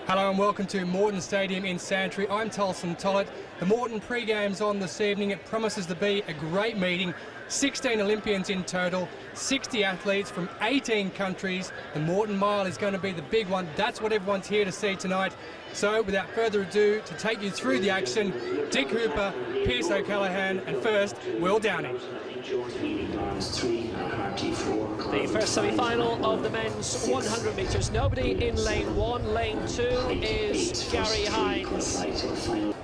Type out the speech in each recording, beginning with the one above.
Hello and welcome to Morton Stadium in Santry. I'm Tolson Tollett. The Morton pre-game's on this evening. It promises to be a great meeting. 16 Olympians in total, 60 athletes from 18 countries. The Morton Mile is going to be the big one. That's what everyone's here to see tonight. So without further ado, to take you through the action, Dick Hooper, Pierce O'Callaghan, and first, Will Downing. The first semi-final of the men's 100 metres. Nobody in lane 1. Lane 2 is Gary Hines.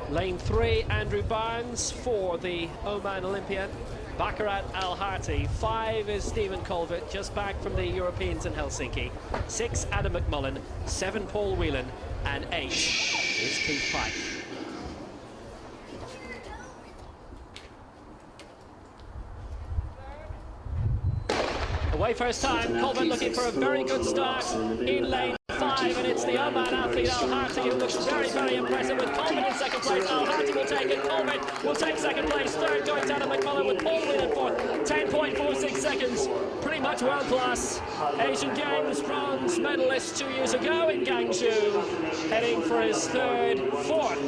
Lane 3, Andrew Barnes. 4, the Oman Olympian, Bakarat Al-Harti. 5 is Stephen Colvert, just back from the Europeans in Helsinki. 6, Adam McMullen. 7, Paul Whelan. And 8 is Keith Pike. Away first time, Colvert looking for a very good start in lane 5, and it's the Oman athlete Al-Harti who looks very, very impressive with Colvert in second place. Al-Harti will take it, Colvert will take second place, third going to Adam McMullen with Paul Whelan fourth, 10.46 seconds, pretty much world class. Asian Games bronze medalist 2 years ago in Guangzhou, heading for his fourth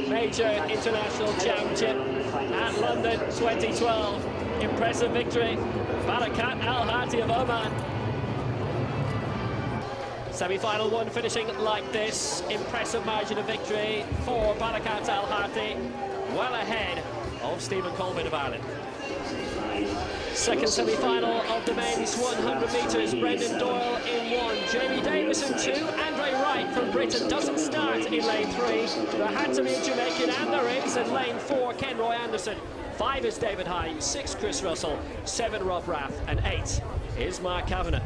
major international championship at London 2012. Impressive victory. Barakat Al-Harti of Oman. Semi-final 1 finishing like this. Impressive margin of victory for Barakat Al-Harti. Well ahead of Stephen Colvert of Ireland. Second semi-final of the men's 100 metres. Brendan Doyle in 1. Jamie Davison 2. Andre Wright from Britain doesn't start in lane 3. There had to be a Jamaican, and there is in lane 4, Ken Roy Anderson. 5 is David Hines, 6 Chris Russell, 7 Rob Rath, and 8 is Mark Kavanagh.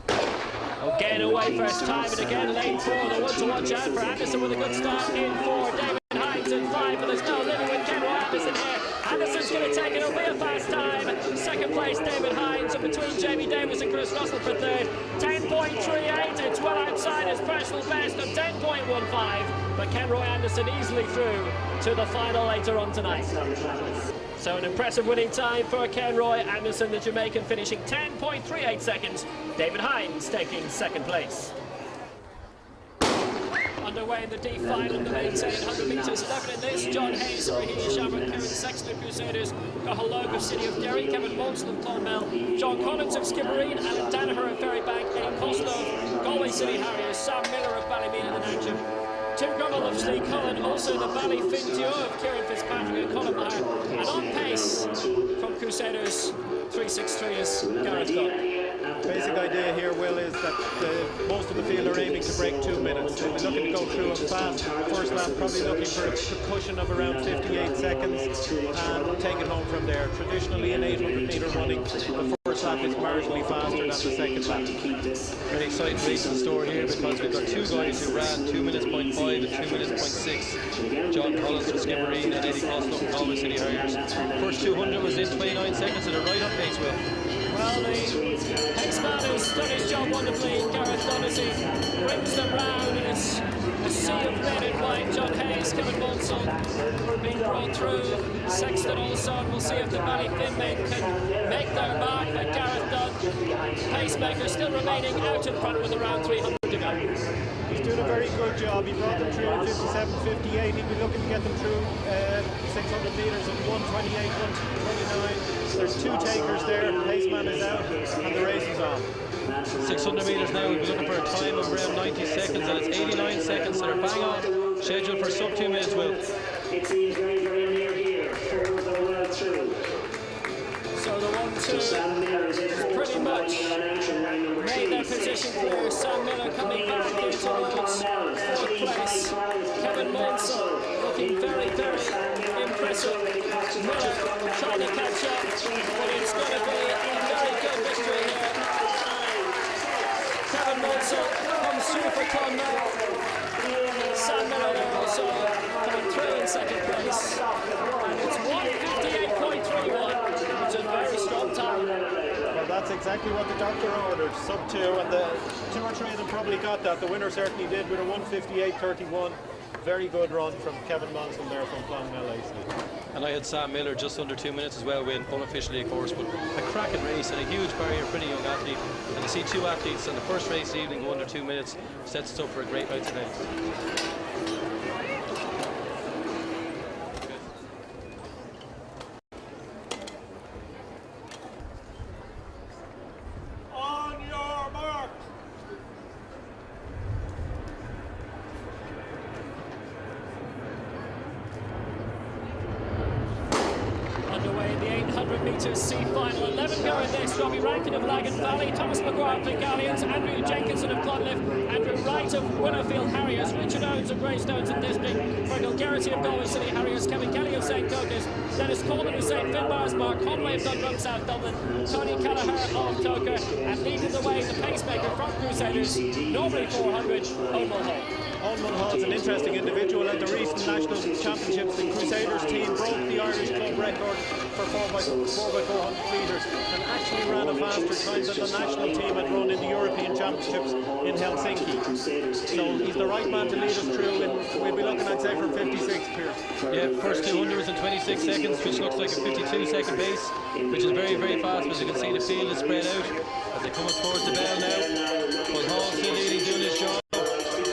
Again away first time, and again lane 4, the one to watch out for. Anderson with a good start in 4, David Hines in 5, but there's no living with Ken Roy Anderson here. Anderson's going to take it, it'll be a fast time. Second place, David Hines, and between Jamie Davis and Chris Russell for third. 10.38, it's well outside his personal best of 10.15. But Ken Roy Anderson easily through to the final later on tonight. So an impressive winning time for Ken Roy Anderson, the Jamaican, finishing 10.38 seconds. David Hines taking second place. Underway in the D final of the men's 800 metres. 11 in this, John Hayes, Rahimi Shamrock, Karen Sexton of Crusaders, Cathal Logue of City of Derry, Kevin Molson of Clonmel, John Collins of Skibbereen, Alan Danaher of Ferrybank, Eddie Costello of Galway City Harriers, Sam Miller of Ballymena and Antrim, Tim Grummel of Slicullen, also the Ballyfin duo of Kieran Fitzpatrick and Colin Maher, and on pace from Crusaders 363 is Gareth Gunn. Basic idea here, Will, is that most of the field are aiming to break 2 minutes. They'll be looking to go through them fast. First lap probably looking for a cushion of around 58 seconds and take it home from there. Traditionally in 800 metre running, the first lap is marginally faster than the second lap. Very exciting racing story here, because we've got 2 guys who ran 2 minutes 0.5 and 2 minutes 0.6. John Collins from Skibbereen and Eddie Costello from Galway City Harriers. First 200 was in 29 seconds at a right on pace, Will. Well, the X-Man has done his job wonderfully. Gareth Donoghue brings them round, and it's a sea of red and white. John Hayes, Kevin Molson being brought through. Sexton also, and we'll see if the Ballyfin men can make their mark. But Gareth Dunn, pacemaker, still remaining out in front with around 300 to go. He's doing a very good job. He brought them through at 57.58. He'll be looking to get them through 600 metres in 1:28, 1:29. There's 2 takers there. The paceman is out, and the race is on. 600 metres now, we'll be looking for a time of around 90 seconds, and it's 89 seconds, so they're bang on scheduled for sub 2 minutes, Will. It seems very, very near here for the world through. So the 1-2 pretty much made their position clear. Sam Miller coming back here towards 4th place. Kevin Molson looking very, very impressive. Miller trying to catch up, but it's going to be a very good victory here. Kevin Molson comes through for Clonmel. Sam Miller there also coming through in second place. And it's 1:58.31, which is a very strong time. Well, that's exactly what the doctor ordered, sub 2, and the 2 or 3 of them probably got that. The winner certainly did with a 1:58.31. Very good run from Kevin Monson there from Clonmel AC. And I had Sam Miller just under 2 minutes as well, win unofficially of course, but a cracking race and a huge barrier for any young athlete. And to see two athletes in the first race of the evening go under 2 minutes sets us up for a great night tonight. C final, 11 go in this. Robbie Rankin of Lagan Valley, Thomas McGuire of Galleons, Andrew Jenkinson of Clonliffe, Andrew Wright of Willowfield Harriers, Richard Owens of Greystones and District, Fergal Garrity of Galway City Harriers, Kevin Kelly of St Cocos, Dennis Coleman of St Finbarrs, Mark Conway of Dundrum South Dublin, Tony Callagher of Toker, and leading the way the pacemaker from Crusaders, normally 400, Owen Mulhall. Owen Mulhall is an interesting individual. At the recent national championships, the Crusaders team broke the Irish club record for 4x400 metres and actually ran a faster time than the national team had run in the European Championships in Helsinki. So he's the right man to lead us through, and we'll be looking at, say, from 56 here. Yeah, first 200 was in 26 seconds, which looks like a 52-second pace, which is very, very fast. As you can see, the field is spread out as they come up towards the bell now. Mulhall still leading, doing his job.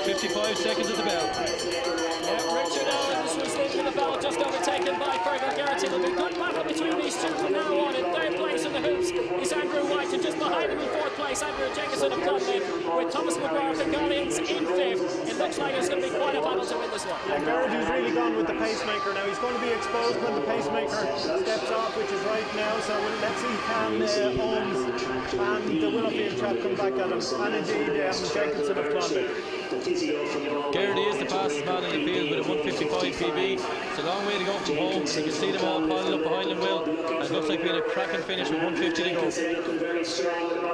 55 seconds at the bell. Yeah, Richard Owens was leading the bell, just overtaken by Fergal Garrity. There'll be a good battle between these two from now on. In third place in the hoops is Andrew White, and just behind him in fourth place, Andrew Jenkinson of Clonliffe, with Thomas McGuire of the Galleons in fifth. It looks like it's going to be quite a battle to win this one. And Garrity's really gone with the pacemaker now. He's going to be exposed when the pacemaker steps off, which is right now. So let's see, can Owens and the Willowfield chap come back at him, and indeed Jenkinson of Clonliffe. Garrity is the fastest man in the field with a 155 PB. It's a long way to go from home. You can see them all piling up behind him, Will. And it looks like we had a cracking finish with 150 to go.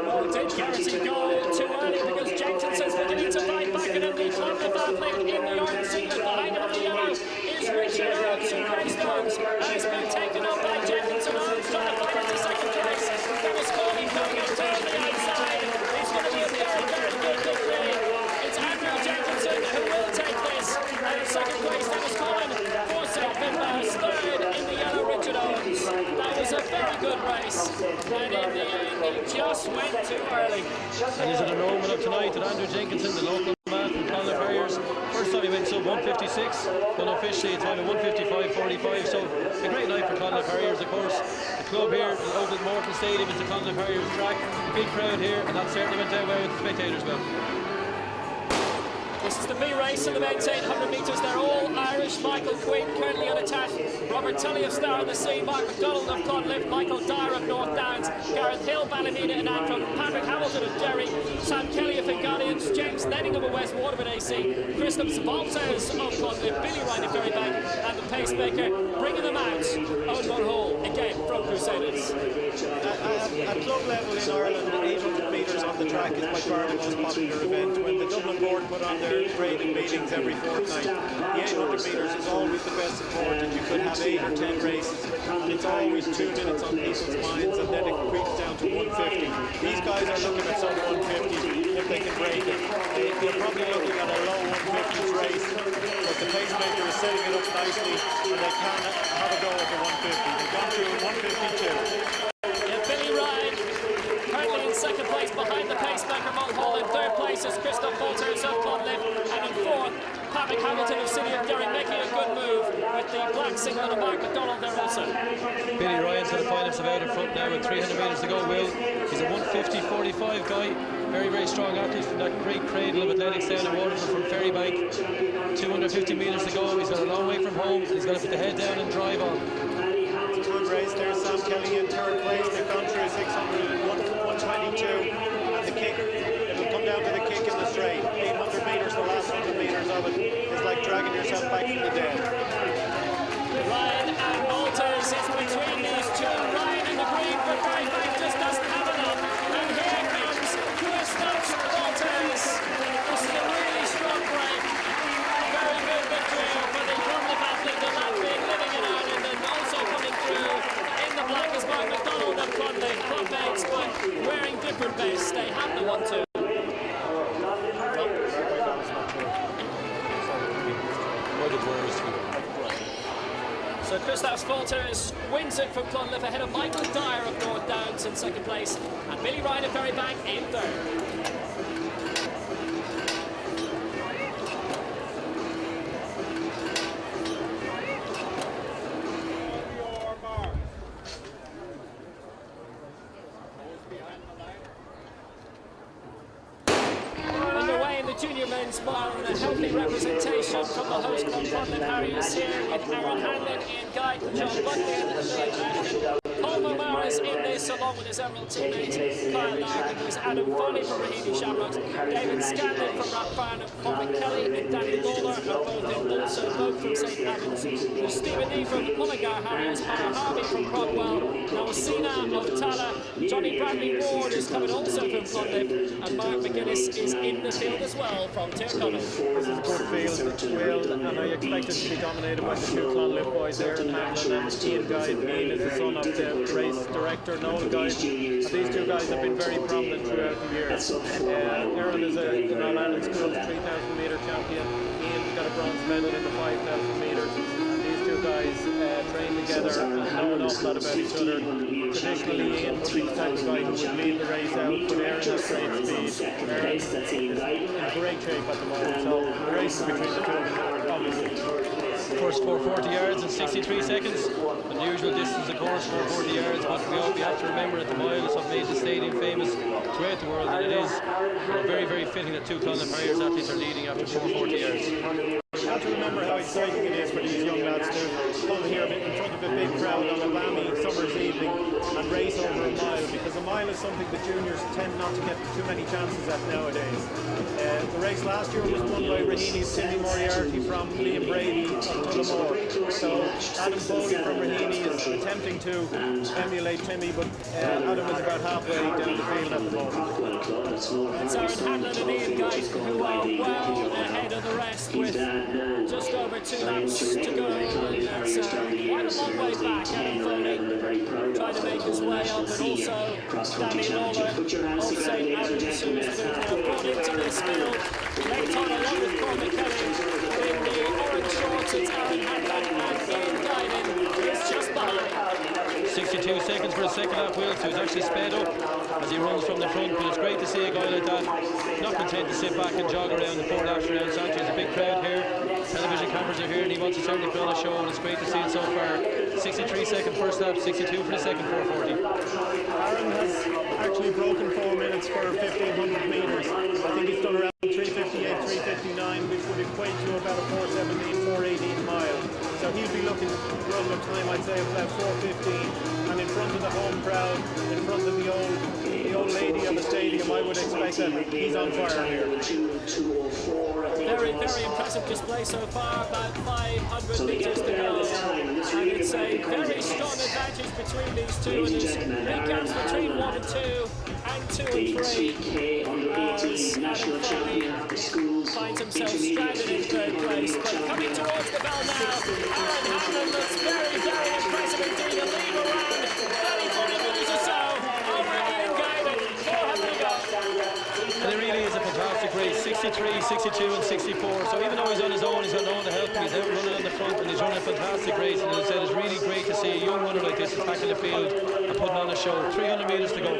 Well, did Garrity go too early because Jenkinson's beginning to fight back, and the Clonliffe athlete in the orange singlet behind him in the yellow is Richard Owens from Greystones, and it's been taken up by Jenkinson. Owens trying to fight into second place. Dennis Coleman coming up down the outside. It's going to be a very, very good victory. It's Andrew Jenkinson who will take this. And in second place, Dennis Coleman for St Finbarrs. Third in the yellow, Richard Owens. That was a very good race. And in the end, he just went too early. And is it an omen of tonight that Andrew Jenkinson, the local man from Clonliffe Harriers, first time he went sub 156, but officially a time of 155.45. So a great night for Clonliffe Harriers, of course. The club here over at Morton Stadium is the Clonliffe Harriers track. Big crowd here, and that certainly went down well with the spectators, well. This is the B race in the men's 800 metres. They're all Irish. Michael Quinn currently unattached. Robert Tully of Star on the Sea. Mark McDonald of Clonliffe. Michael Dyer of North Downs. Gareth Hill, Ballymena and Antrim. Patrick Hamilton of Derry. Sam Kelly of Galleons. James Nettingham of West Waterford AC. Christoph Walters of Clonliffe. Billy Ryan of Ferrybank. And the pacemaker bringing them out. Owen Mulhall again from Crusaders. At club level in Ireland, 800 metres on the track is by far the most popular event. When the Dublin board put on their grading meetings every fortnight, the 800 metres is always the best support, and you could have 8 or 10 races, and it's always 2 minutes on people's minds, and then it creeps down to 150. These guys are looking at some 150 if they can break it. They're probably looking at a low 150s race, but the pacemaker is setting it up nicely, and they can have a go at the 150. They've gone through 152. Billy Ryan currently in second place behind the pacemaker Mulhall. In third place is Christoph Walters of Clonliffe, and in fourth Patrick Hamilton of City of Derry, making a good move with the black singlet of Mark McDonald there also. Billy Ryan's going to find himself out in front now with 300 metres to go, Will. He's a 150.45 guy, very, very strong athlete from that great cradle of athletics down in Waterford from Ferrybank. 250 metres to go. He's got a long way from home. He's got to put the head down and drive on. Good race there. Sam Kelly in third place. They've gone through 600 and 122, and the kick, it'll come down to the kick in the straight. 800 metres, the last 100 metres of it is like dragging yourself back from the dead. Ryan and Walters is between these two. Ryan in the green, but Ferrybank just doesn't have enough. And here comes Christoph Walters. This is a really strong break. Very good victory for the Clonliffe athlete, the lad being living in Ireland, and also coming through in the black is Mark McDonald of Clonliffe. Clubmates, but wearing different vests. They have the 1-2. Walters wins it from Clonliffe ahead of Michael Dyer of North Downs in second place and Billy Ryan of Ferrybank in third. Junior men's mile and a healthy representation from the host club Clonliffe Harriers here with Aaron Hanlon, Ian Guy, John Buckley and Ashton. Paul O'Mara's in this along with his Emerald teammate Kyle Larkin. There's Adam Foley from Raheny Shamrocks, David Scanlon from Rathfarnham, Cormac Kelly and Danny Lawler are both in also both from St Albans. There's Stephen Nee from Mullingar Harriers, Conor Harvey from Crockwell, Noel Sina of Tala, Johnny Bradley Ward is coming also from Clonliffe and Mark McGuinness is in the field as well from Tyrconnell. This is a good field, Will, and I expect it to be dominated by the two Clonliffe boys, Aaron Hanlon and Ian Guy. Ian is the son of the race director, Noel Guy. These two guys have been very prominent throughout the year. Aaron is an All-Ireland Schools 3,000 metre champion. Ian got a bronze medal in the 5,000 metres. And these two guys train together and know an awful lot about each other. Traditionally, Ian would be the type of guy who would lead the race out, but Aaron has great speed. Aaron is in great shape at the moment, so the race between the two of them, obviously. First 440 yards in 63 seconds. Unusual distance, of course, 440 yards, but we have to remember that the miles have made the stadium famous throughout the world, and it is very, very fitting that two Clonliffe Harriers athletes are leading after 440 yards. You have to remember how exciting it is for these young lads to come here in front of a big crowd on a balmy summer's evening and race over a mile, because a mile is something the juniors tend not to get too many chances at nowadays. The race last year was won by Raheny's Timmy Moriarty from Liam Brady of Tullamore. So Adam Foley from Raheny is attempting to emulate Timmy, but Adam is about halfway down the field at the moment. It's Aaron Hanlon and Ian Guy who are well ahead of the rest with just over 2 laps to go. And it's quite a long way back. Adam Foley trying to make his way up, and also Danny Lawler of St Albans, who has been brought into this field late on along with Cormac Kelly. In the orange shorts, it's Aaron Hanlon and Ian Guy is just behind. 62 seconds for a second lap, Will, so he's actually sped up as he runs from the front, but it's great to see a guy like that not content to sit back and jog around the 4 laps around Sanchez. There's a big crowd here, television cameras are here, and he wants to certainly put on a show, and it's great to see it so far. 63 second first lap, 62 for the second 440. Aaron has actually broken 4 minutes for 1,500 metres. I think he's done around 3:58, 3:59, which would equate to about a 4:17, 4:18 mile. So he'd be looking to run the time, I'd say, of about 4:15. And in front of the home crowd, in front of the old lady of the stadium, I would expect that he's on fire here. Very, very impressive display so far, about 500 metres to go. And it's a very strong advantage between these two, and there's big gaps between 1 and 2 and 2 and 3. As Adam Foley finds himself stranded in third place, but coming towards the bell now, Aaron Hanlon looks very, very impressive indeed. A lead around 30-40 metres or so over Ian Guidon. 400 to go. And it really is a fantastic race, 63, 62 and 64, so even though he's on his own, he's got no one to help him, he's out running on the front, and he's running a fantastic race, and as I said, it's really great to see a young runner like this attacking the field and putting on a show. 300 metres to go.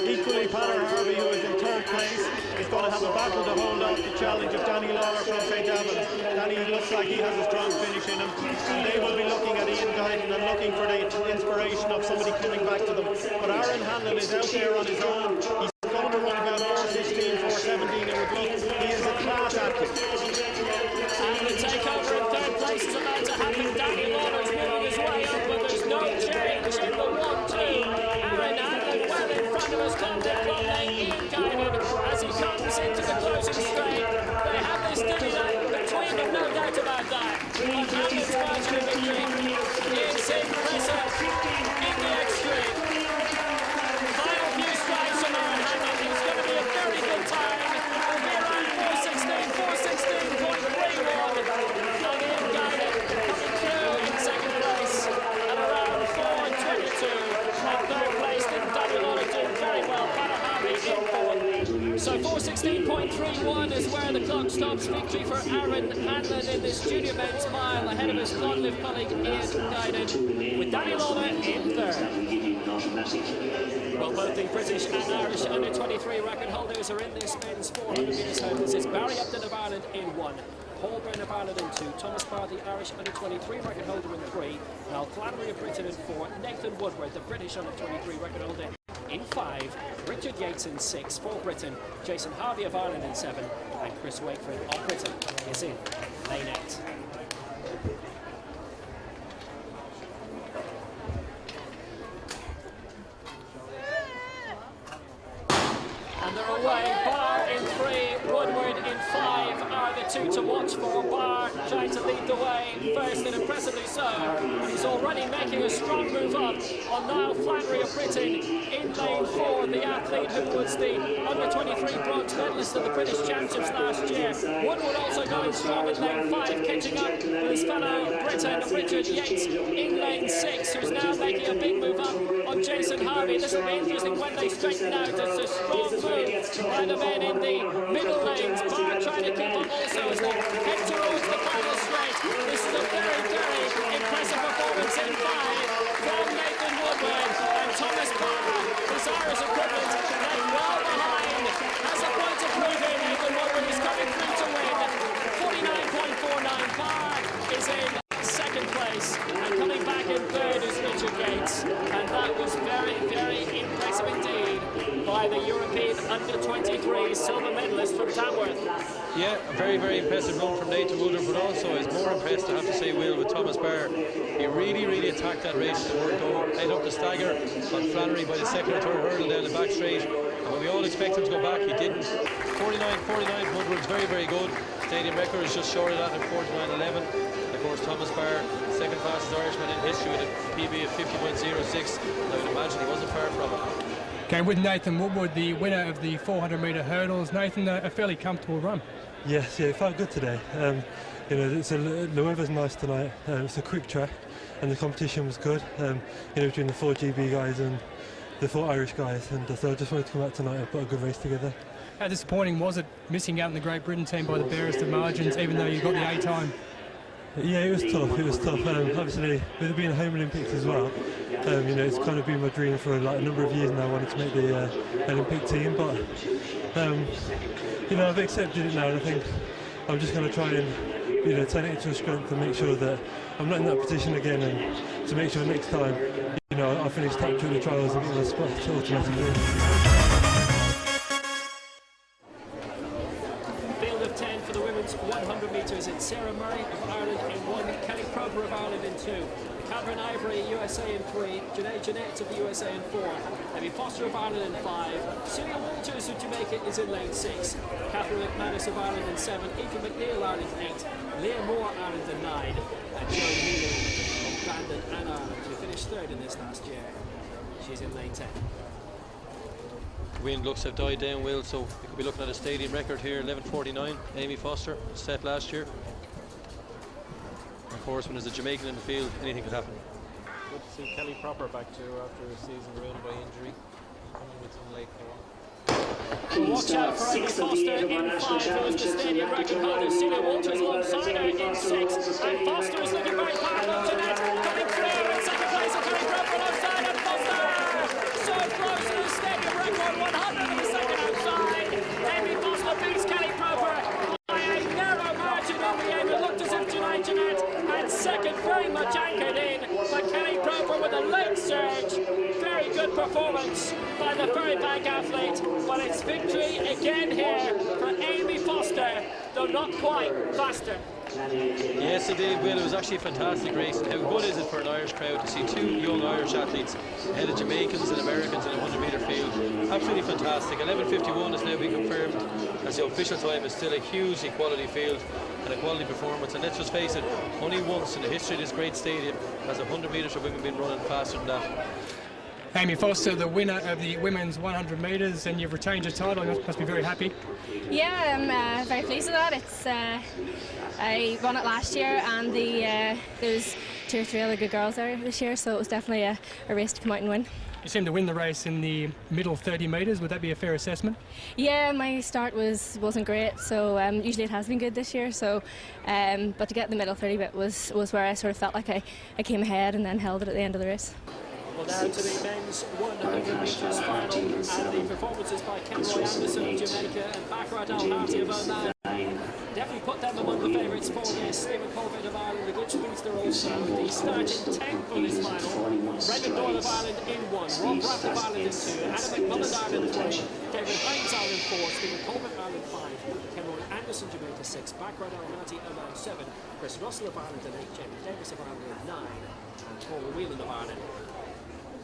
Equally, Conor Harvey, who is in third place, is going to have a battle to hold off the challenge of Danny Lawler from St Albans. Danny looks like he has a strong finish in him, and they will be looking at Ian Guidon and looking for the inspiration of somebody coming back to them. But Aaron Hanlon is out there on his own. He's going to run about 4:16, 4:17, and he is a class athlete. And the takeover in third place is about to happen. Danny Lawler's moving his way up, but there's no change in the 1-2. Aaron Hanlon well in front of us, contemplating Ian Guidon as he comes into the closing straight. They have this divvy between them, no doubt about that. But Hanlon's margin of victory is impressive in the extreme. Final few strikes from Aaron Hanlon. He's going to be a very good time. It'll be around 4:16, 4:16.31. And Ian Guidon coming through in second place at around 4:22. And third place, then Danny Lawler doing very well. Conor Harvey in fourth. So 4:16.31 is where the clock stops. Victory for Aaron Hanlon in this junior men's mile ahead of his quad-lift colleague Ian Guiden, with Danny Lawler in third. Well, both the British and Irish under-23 record holders are in this men's 400 metres hurdles. It's Barry Upton of Ireland in 1, Paul Brennan of Ireland in 2, Thomas Barr, the Irish under-23 record holder in 3, Al Flannery of Britain in 4, Nathan Woodward, the British under-23 record holder in 5, Richard Yates in 6 for Britain, Jason Harvey of Ireland in 7, and Chris Wakeford of Britain is in lane 8. And they're away. Barr in 3, Woodward in 5 are the two to watch for. Barr trying to lead the way first, and impressively so. And he's already making a strong move up on Niall Flannery of Britain in lane 4, the athlete who was the under-23 bronze medalist at the British Championships last year. Woodward also going strong in lane 5, catching up with his fellow Briton Richard Yates in lane 6, who's now making a big move up on Jason Harvey. This will be interesting when they straighten out. It's a strong move by the men in the middle lanes. Barr trying to keep up also as they head towards the final straight. This is a very, very impressive performance in 5 from Nathan Woodward and Thomas Barr, his Irish equivalent, left well behind. Has a point to prove here. Nathan Woodward is coming through to win. 49.49. Barr is in second place, and coming back in third is Richard Yates, and that was very, very impressive indeed by the European under-23 silver medalist from Tamworth. Yeah, a very, very impressive run from Nathan Woodward, but also is more impressed, I have to say, Will, with Thomas Barr. He really, really attacked that race to the word go, head up the stagger on Flannery by the second or third hurdle down the back straight. And when we all expect him to go back, he didn't. 49.49, Woodward's very, very good. Stadium record is just short of that at 49.11. Of course, Thomas Barr, second fastest Irishman in history with a PB of 50.06. I would imagine he wasn't far from it. Okay, with Nathan Woodward, the winner of the 400 metre hurdles. Nathan, a fairly comfortable run. Yes, yeah, it felt good today. You know, the weather's nice tonight. It's a quick track, and the competition was good. You know, between the 4 GB guys and the 4 Irish guys, and so I just wanted to come out tonight and put a good race together. How disappointing was it missing out in the Great Britain team by the barest of margins, even though you got the A time? Yeah, it was tough. It was tough. Obviously, with it being the Home Olympics as well, you know, it's kind of been my dream for like a number of years now. I wanted to make the Olympic team, but you know, I've accepted it now, and I think I'm just going to try and, you know, turn it into a strength and make sure that I'm not in that position again, and to make sure next time, you know, I finish top 2 of the trials and get my spot automatically. Field of 10 for the women's 100 metres. It's Sarah Murray of Ireland in 1, Kelly Proper of Ireland in 2, Catherine Ivory, USA in 3, Janae Jeanette of the USA in 4, Abby Foster of Ireland in 5, Celia Walters of Jamaica is in lane 6, Catherine McManus of Ireland in 7, Aoife McNeil Ireland in 8, Leah Moore Ireland in 9, and Jo Healy of Bandon and Ireland, who finished third in this last year. She's in lane 10. Wind looks to have died down, Will, so we could be looking at a stadium record here, 11.49. Amy Foster set last year. Of course, when there's a Jamaican in the field, anything could happen. Good to see Kelly Proper back too after a season ruined by injury, coming with some late form. Watch out for Amy Foster in 5, who is the stadium record holder. Celia Walters alongside her in 6, and Foster is looking very powerful. Jeanette coming through in second place, and Kelly Proper alongside, and Foster so close to the stadium record, 100 of a second outside. Amy Foster beats Kelly Proper by a narrow margin in the end. It looked as if Jeanette had second, very much anchored in, but Kelly Proper with a late surge. Very good performance by the Ferrybank athlete, but it's victory again here for Amy Foster, though not quite faster. Yes, indeed, Will. It was actually a fantastic race. And how good is it for an Irish crowd to see 2 young Irish athletes ahead of Jamaicans and Americans in a 100 metre field? Absolutely fantastic. 11.51 has now been confirmed as the official time. It's still a hugely quality field and a quality performance. And let's just face it, only once in the history of this great stadium has 100 metres for women been running faster than that. Amy Foster, the winner of the women's 100 metres, and you've retained your title. You must be very happy. Yeah, I'm very pleased with that. It's I won it last year, and there was 2 or 3 other good girls there this year, so it was definitely a race to come out and win. You seem to win the race in the middle 30 metres. Would that be a fair assessment? Yeah, my start wasn't great, so usually it has been good this year. So, but to get the middle 30 bit was where I sort of felt like I came ahead and then held it at the end of the race. Well, now to the men's 100 metres final, and the performances by Kenroy Anderson of Jamaica and Bakrat Al-Hati of Oman definitely put them among the favourites for this. Stephen Colvert of Ireland, a good speedster also. The starting 10 for this final: Brendan Doyle of Ireland in 1, Rob Rapp of Ireland in 2, Adam McMullen Ireland 3, David Hines Ireland 4, Stephen Colvert Ireland 5, Kenroy Anderson Jamaica 6, Bakrat Al-Hati Oman 7, Chris Russell of Ireland in 8, Jamie Davis of Ireland in 9, and Paul Whelan of Ireland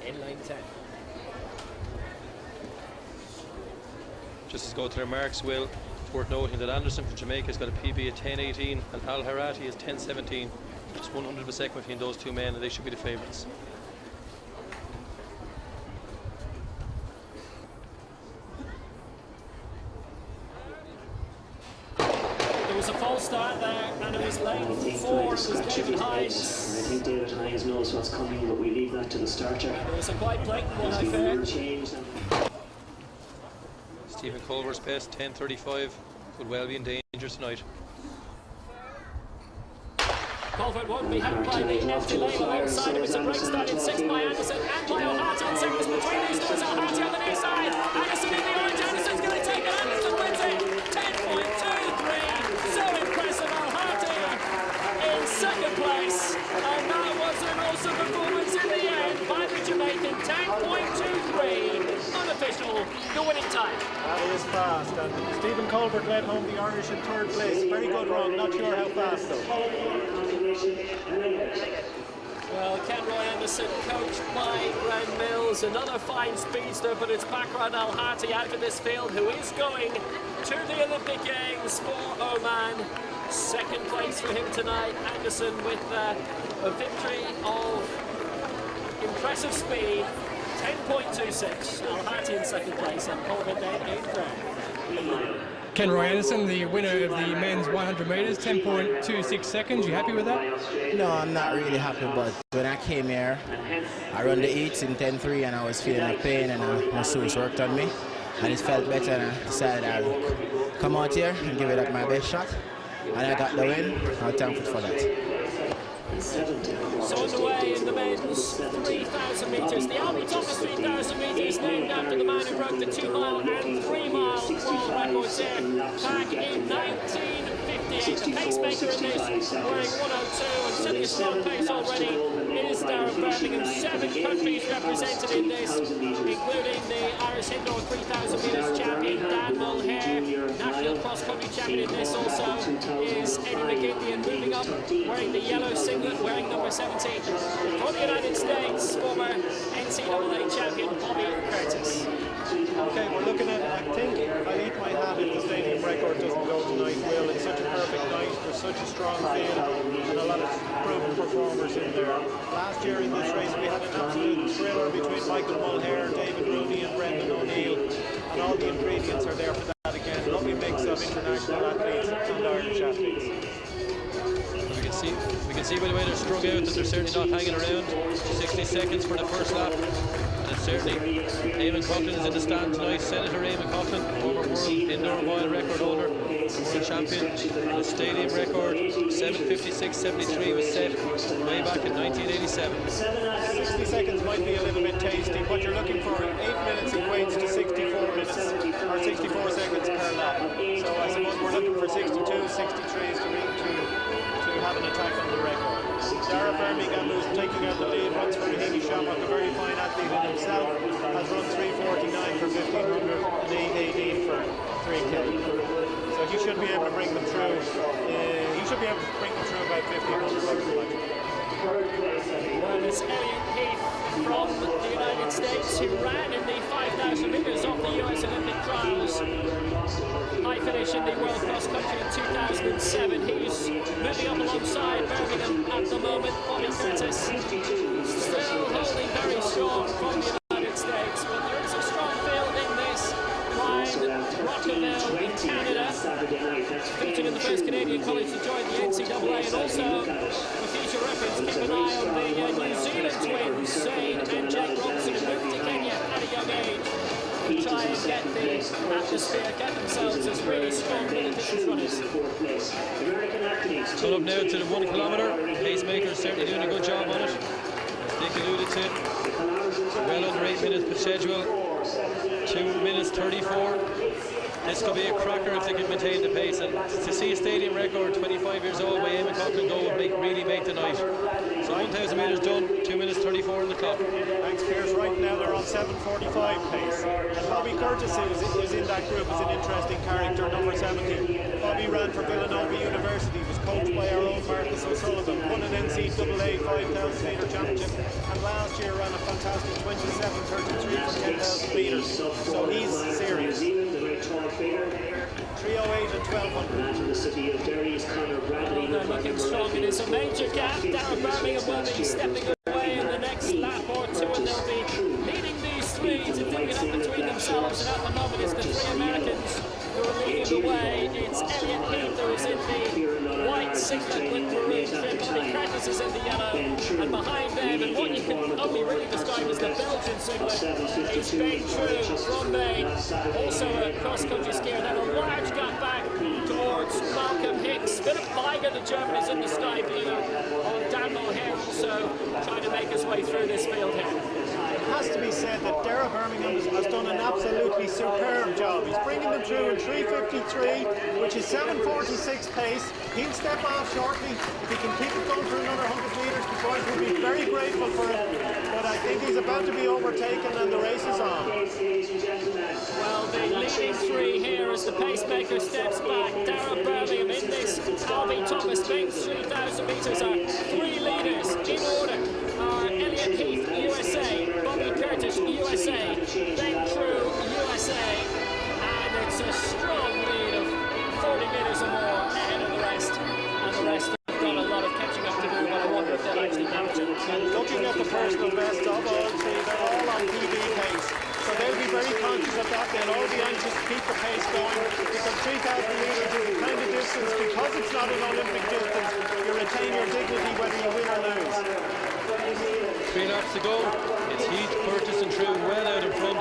in lane 10. Just to go to their marks, Will, it's worth noting that Anderson from Jamaica has got a PB at 10.18 and Al-Harati is 10.17. Just 100 of a second between those two men, and they should be the favourites. There was a false start there, and it was lane 4. It was David Hines. I think David Hines knows what's coming, but we leave that to the starter. It was a quite blatant one, I fear. Stephen Culver's best 10.35 could well be in danger tonight. Colvert won't be helped by the empty lane alongside him. It's a great start in 6th by Anderson and by Al-Hati in 7th. Between these two is Al-Hati on the near side. Anderson in the orange. Anderson's going to take it. Anderson wins it. 10.23. So impressive. Al-Hati in 2nd place. And that was an awesome performance in the end by the Jamaican. 10.23. Unofficial, the winning time. That is fast, and Stephen Colbert led home the Irish in 3rd place. Very good run, not sure how fast though. Well, Kenroy Anderson, coached by Glenn Mills, another fine speedster, but it's Bakrat Al-Hati out of this field, who is going to the Olympic Games for Oman. 2nd place for him tonight. Anderson with a victory of impressive speed. 10.26. Al-Hati in 2nd place and Colvert then in 3rd. Kenroy Anderson, the winner of the men's 100 metres, 10.26 seconds. You happy with that? No, I'm not really happy, but when I came here, I run the 8s in 10.3 and I was feeling a pain and my muscles worked on me and it felt better, and I decided I would come out here and give it up my best shot, and I got the win. I'm thankful for that. So underway in the men's 3,000 metres. The Albie Thomas 3,000 metres, named after the man who broke the 2-mile and 3-mile world records here back in 1958. The pacemaker in this, wearing 102 and setting a strong pace already, is Darren Birmingham. 7 countries represented in this, including the Irish Indoor 3,000 metres champion Dan Mulhare. National cross-country champion in this also is Eddie McGinley, moving up, wearing the yellow singlet, wearing number 17. For the United States, former NCAA champion Bobby Curtis. Okay, we're looking at, I think I'll eat my hat if the stadium record doesn't go tonight, Will. It's such a perfect night, there's such a strong field and a lot of proven performers in there. Last year in this race we had an absolute thriller between Michael Mulhare, David Rooney and Brendan O'Neill, and all the ingredients are there for that again. Lovely mix of international athletes and Irish athletes. We can see by the way they're strung out that they're certainly not hanging around. 60 seconds for the first lap. And it's certainly Eamon Coughlin is in the stand tonight. Senator Eamon Coughlin, former world indoor mile record holder, world champion. The stadium record 7:56.73 was set way back in 1987. 60 seconds might be a little bit tasty. What you're looking for, 8 minutes equates to 64 minutes, or 64 seconds per lap. So I suppose we're looking for 62, 63s to have an attack on the record. Dara Birmingham, who's taking out the lead, runs for Mahini Shamrock, a very fine athlete in himself, has run 3:49 for 1500 and 8:18 for 3K. So he should be able to bring them through. He should be able to bring them through about 1500 bucks. Well, it's Elliot Heath from the United States who ran in the 5,000 metres of the US Olympic trials. High finish in the World Cross Country in 2007. He's moving up alongside Birmingham at the moment. Bobby Curtis still holding very strong from the United States, but there is a strong field in this. Ryan Rockerville in Canada, featured in the first Canadian college to join the NCAA, and also for future reference, keep an eye on the New Zealand twins, Zane and Jake Robson, who moved to need to try and get the atmosphere, get themselves as really strong middle distance runners. So up now to the 1 kilometre. Pacemaker's certainly doing a good job on it. As Nick alluded to, well under 8 minutes per schedule. 2 minutes 34. This could be a cracker if they can maintain the pace, and to see a stadium record 25 years old by Eamon Coughlin go would really make the night. So 1,000 metres done, 2 minutes 34 on the clock. Thanks, Piers. Right now they're on 7:45 pace. And Bobby Curtis is in that group, is an interesting character, number 70. Bobby ran for Villanova University, was coached by our own Marcus O'Sullivan, won an NCAA 5,000 metre championship, and last year ran a fantastic 27:33 for 10,000 metres. So he's serious. 3:08 and 1200. They're looking strong. It is a major gap. Darren Birmingham will be stepping away in the next lap or two, and they'll be leading these three to dig it up between themselves. And at the moment, it's the three Americans who are leading the way. It's Elliot Heath who is in the white singlet with maroon trim. Bobby Curtis is in the yellow, and behind them, and what you can only really describe as the Belgian singlet, is Ben True from May, also a cross-country skier. Then a large gap back towards Malcolm Hicks. Philip Weiger, the German, is in the sky blue. Dan Mulhare also trying to make his way through this field here. It has to be said that Derek Birmingham has done an absolutely superb job. He's bringing them through in 3:53, which is 7:46 pace. He'll step off shortly. If he can keep it going for another 100 metres, the boys will be very grateful for it. But I think he's about to be overtaken and the race is on. Well, the leading three here as the pacemaker steps back. Darren Birmingham in this. Albie Thomas makes 3,000 metres. Our three leaders in order are Elliot Heath, USA, Bobby Curtis, USA, Ben True, USA, and it's a strong lead of 40 metres or more ahead of the rest. And the rest have got a lot of catching up to do, but I wonder if they'll actually manage it. And looking at the personal best of all three, they're all on PB pace. So they'll be very conscious of that. They'll all be anxious to keep the pace going, because 3,000 metres is the kind of distance, because it's not an Olympic distance, you retain your dignity whether you win or lose. 3 laps to go. It's Heath, Curtis and True well out in front,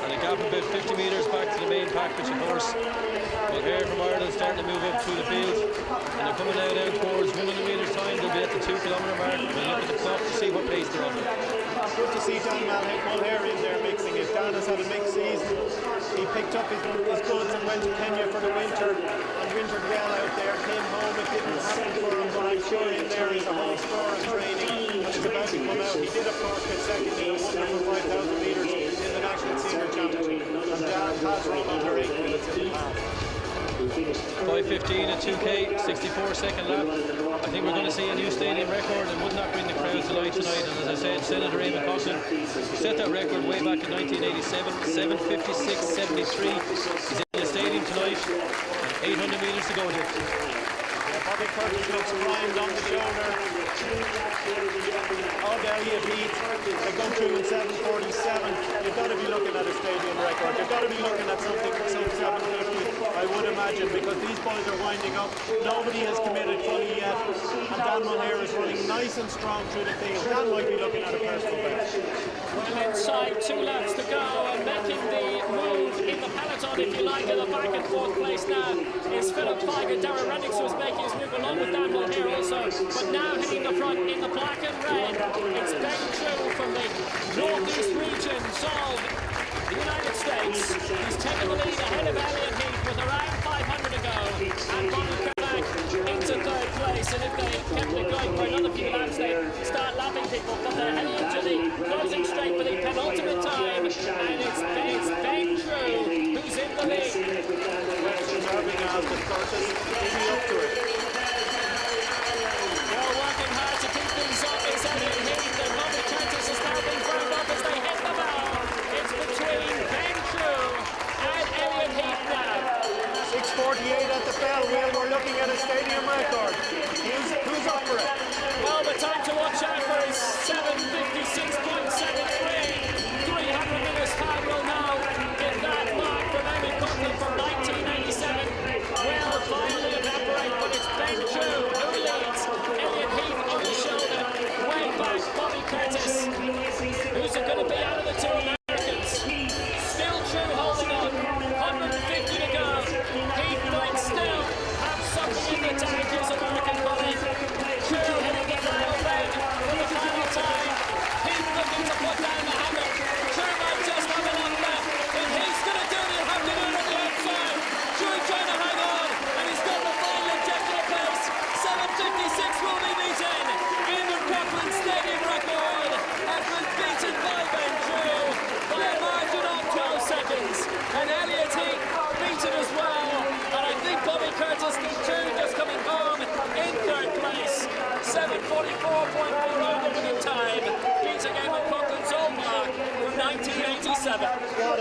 and a gap about 50 metres back to the main pack, which of course we'll hear from Ireland starting to move up through the field, and they're coming now down towards 100 metres time. They'll be at the 2 kilometre mark. We'll look at the clock to see what pace they're on. Good to see Dan Mulhare in there mixing it. Dan has had a mixed season. He picked up his goods and went to Kenya for the winter and wintered well out there. Came home, it didn't happen for him, but I'm sure in there is a whole store of training and it's about to come out. He did of course get second in a wonderful 5,000 metres in the National Senior Championship, and Dan has run under 8 minutes in the half. 5:15 at 2K, 64-second lap. I think we're going to see a new stadium record, and wouldn't that bring the crowd to life tonight? And as I said, Senator Eamon Coughlin set that record way back in 1987, 7:56.73. He's in the stadium tonight, and 800 metres to go here. Bobby Curtis looks primed on the shoulder of Elliot Heath. They go through in 7:47. You've got to be looking at a stadium record. You've got to be looking at something some 7:50, I would imagine, because these boys are winding up. Nobody has committed fully yet, and Dan Mulhare is running nice and strong through the field. Dan might be looking at a personal best. Well, inside 2 laps to go, and making the move in the peloton, if you like, in the back and forth place now is Philip Weiger. Darren Reynolds was making his move along with Dan Mulhare also, but now hitting the front in the black and red. It's Ben True from the northeast regions of the United States. He's taken the lead ahead of Elliot Heath with around 500 to go, and Bobby Curtis into third place. And if they kept it going for another few laps, they start lapping people, but they're heading into the closing straight for the penultimate time, and it's Ben True who's in the lead. They're working hard to keep things up. It's Elliot Heath, and Bobby Curtis is now being thrown up as they hit the bow. It's between Ben True and Elliot Heath now. 6:48 at the bell wheel. We're looking at a stadium record. Who's up for it? Well, the time to watch out for is 7:56.73. 300 metres time will now get that mark from Eamon Coughlin from 1987. Well, finally,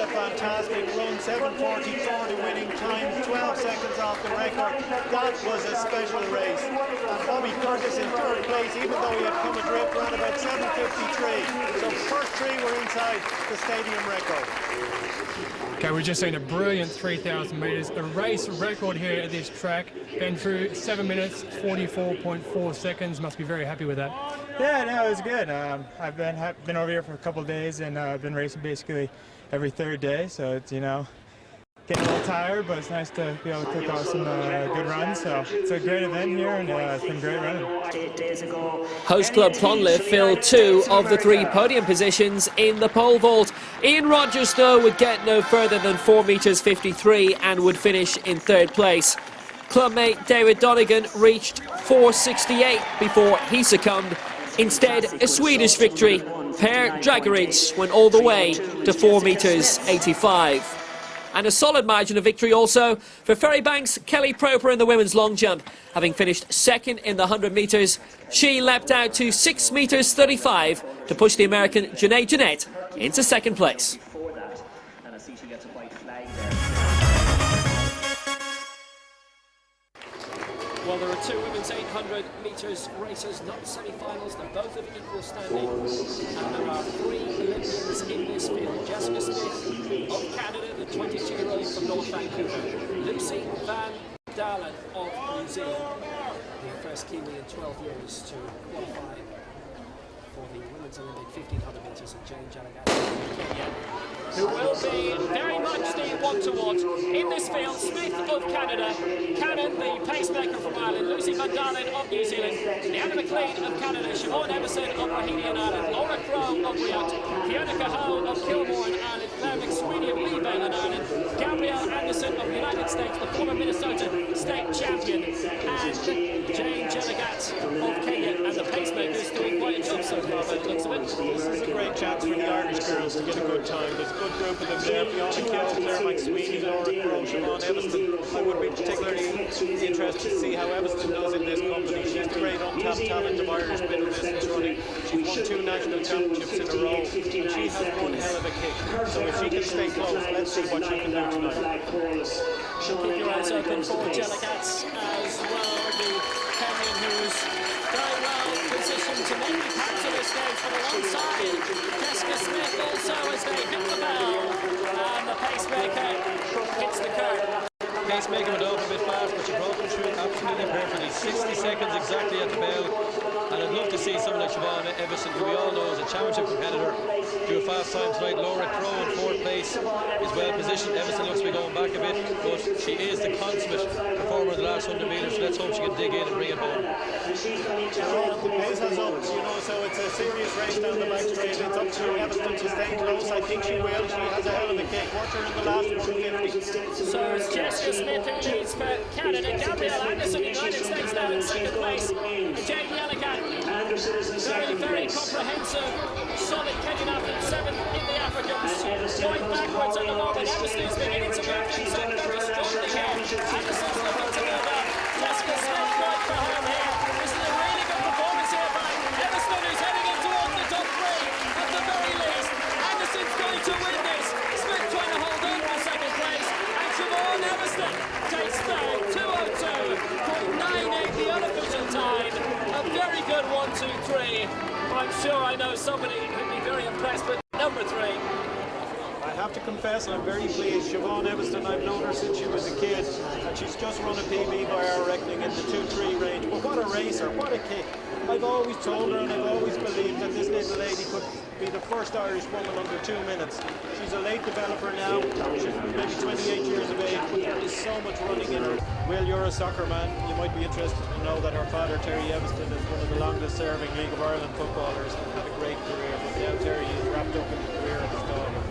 a fantastic run, 7:44 the winning time, 12 seconds off the record. That was a special race. And Bobby Curtis in third place, even though he had come adrift, ran about 7:53. So first three were inside the stadium record. Okay, we've just seen a brilliant 3,000 metres, a race record here at this track. Been through 7 minutes, 44.4 seconds. Must be very happy with that. Yeah, no, it was good. I've been over here for a couple of days, and I've been racing basically every third day. So it's, you know, getting a little tired, but it's nice to be able to click off some good runs. So it's a great event here, and it's been great running. Host Club Clonliffe filled 2 of the 3 podium positions in the pole vault. Ian Rogers, though, would get no further than 4 metres 53 and would finish in 3rd place. Clubmate David Donegan reached 4.68 before he succumbed. Instead, a Swedish victory. Per Dragaric went all the way to 4 metres 85. And a solid margin of victory also for Ferrybank's Kelly Proper in the women's long jump. Having finished 2nd in the 100 metres, she leapt out to 6 metres 35 to push the American Janae Jeanette into 2nd place. Well, there are 2 women's 800 metres races, not semi-finals. They're both of equal standing. And there are 3 Olympians in this field. Jessica Smith of Canada, the 22-year-old from North Vancouver. Lucy Van Dalen of New Zealand, the first Kiwi in 12 years to qualify for the women's Olympic 1500 metres, and Jane Jalagat of Kenya, who will be very much the one-to-watch in this field. Smith of Canada, Cannon, the pacemaker from Ireland, Lucy Van Dalen of New Zealand, Leanna McLean of Canada, Siobhan Emerson of Bohemian Ireland, Laura Crowe of Riot, Fiona Cahoe of Kilmore in Ireland, Claire McSweeney of Leevale in Ireland, Gabrielle Anderson of the United States, the former Minnesota state champion, and Jane Jalagat of Kenya, and the pacemaker's doing quite a job so far by the looks of it. This is a great chance for the Irish girls to get a good time. There's a good group of them there. Fiona Kill, Claire McSweeney, Laura Crowe, Siobhan Evanston. I would be particularly interested to see how Evanston does in this company. She's the great untapped talent of Irish middle distance running. She's won 2 national championships in a row, and she has one hell of a kick. So if she can stay close, let's see what she can do tonight. Keep your eyes open for Jellicats as well. The Kenyan who's very well positioned to make the cuts at this stage, but alongside Jessica Smith also as they hit the bell, and the pacemaker hits the curb. Pacemaker went over a bit fast, but she brought them through absolutely perfectly. 60 seconds exactly at the bell. And I'd love to see someone like Siobhan Everson, who we all know is a championship competitor, do a fast time tonight. Laura Crowe in 4th place is well positioned. Everson looks to be going back a bit, but she is the consummate performer in the last 100 metres. So let's hope she can dig in and bring it home. The pace has up, you know, so it's a serious race down the back straight. It's up to Everton to stay close. I think she will. She has a hell of a kick. Watch her in the last 150. So it's Jessica Smith who leads for Canada. Gabrielle Anderson, United States now in 2nd place. And Jane Jalagat, very comprehensive, solid Kenyan athlete, 7th in the Africans. Going backwards at the moment. Everston's beginning to move things up very strongly here. Anderson's looking to move up. Jessica Smith going for home here. This is a really good performance here by Everston, who's heading in towards the top 3 at the very least. Anderson's going to win this. Smith trying to hold on for 2nd place. And Siobhan Everston takes 3rd, 2:02.98 the unofficial time. A very good 1, 2, 3. I'm sure I know somebody who'd be very impressed with number 3. I have to confess, I'm very pleased. Siobhan Evanston, I've known her since she was a kid, and she's just run a PB by our reckoning in the 2-3 range. But what a racer, what a kick. I've always told her and I've always believed that this little lady could be the first Irish woman under 2 minutes. She's a late developer now. She's maybe 28 years of age, but there is so much running in her. Will, you're a soccer man. You might be interested to know that her father, Terry Evanston, is one of the longest serving League of Ireland footballers and had a great career. But now Terry is wrapped up in the career of his daughter.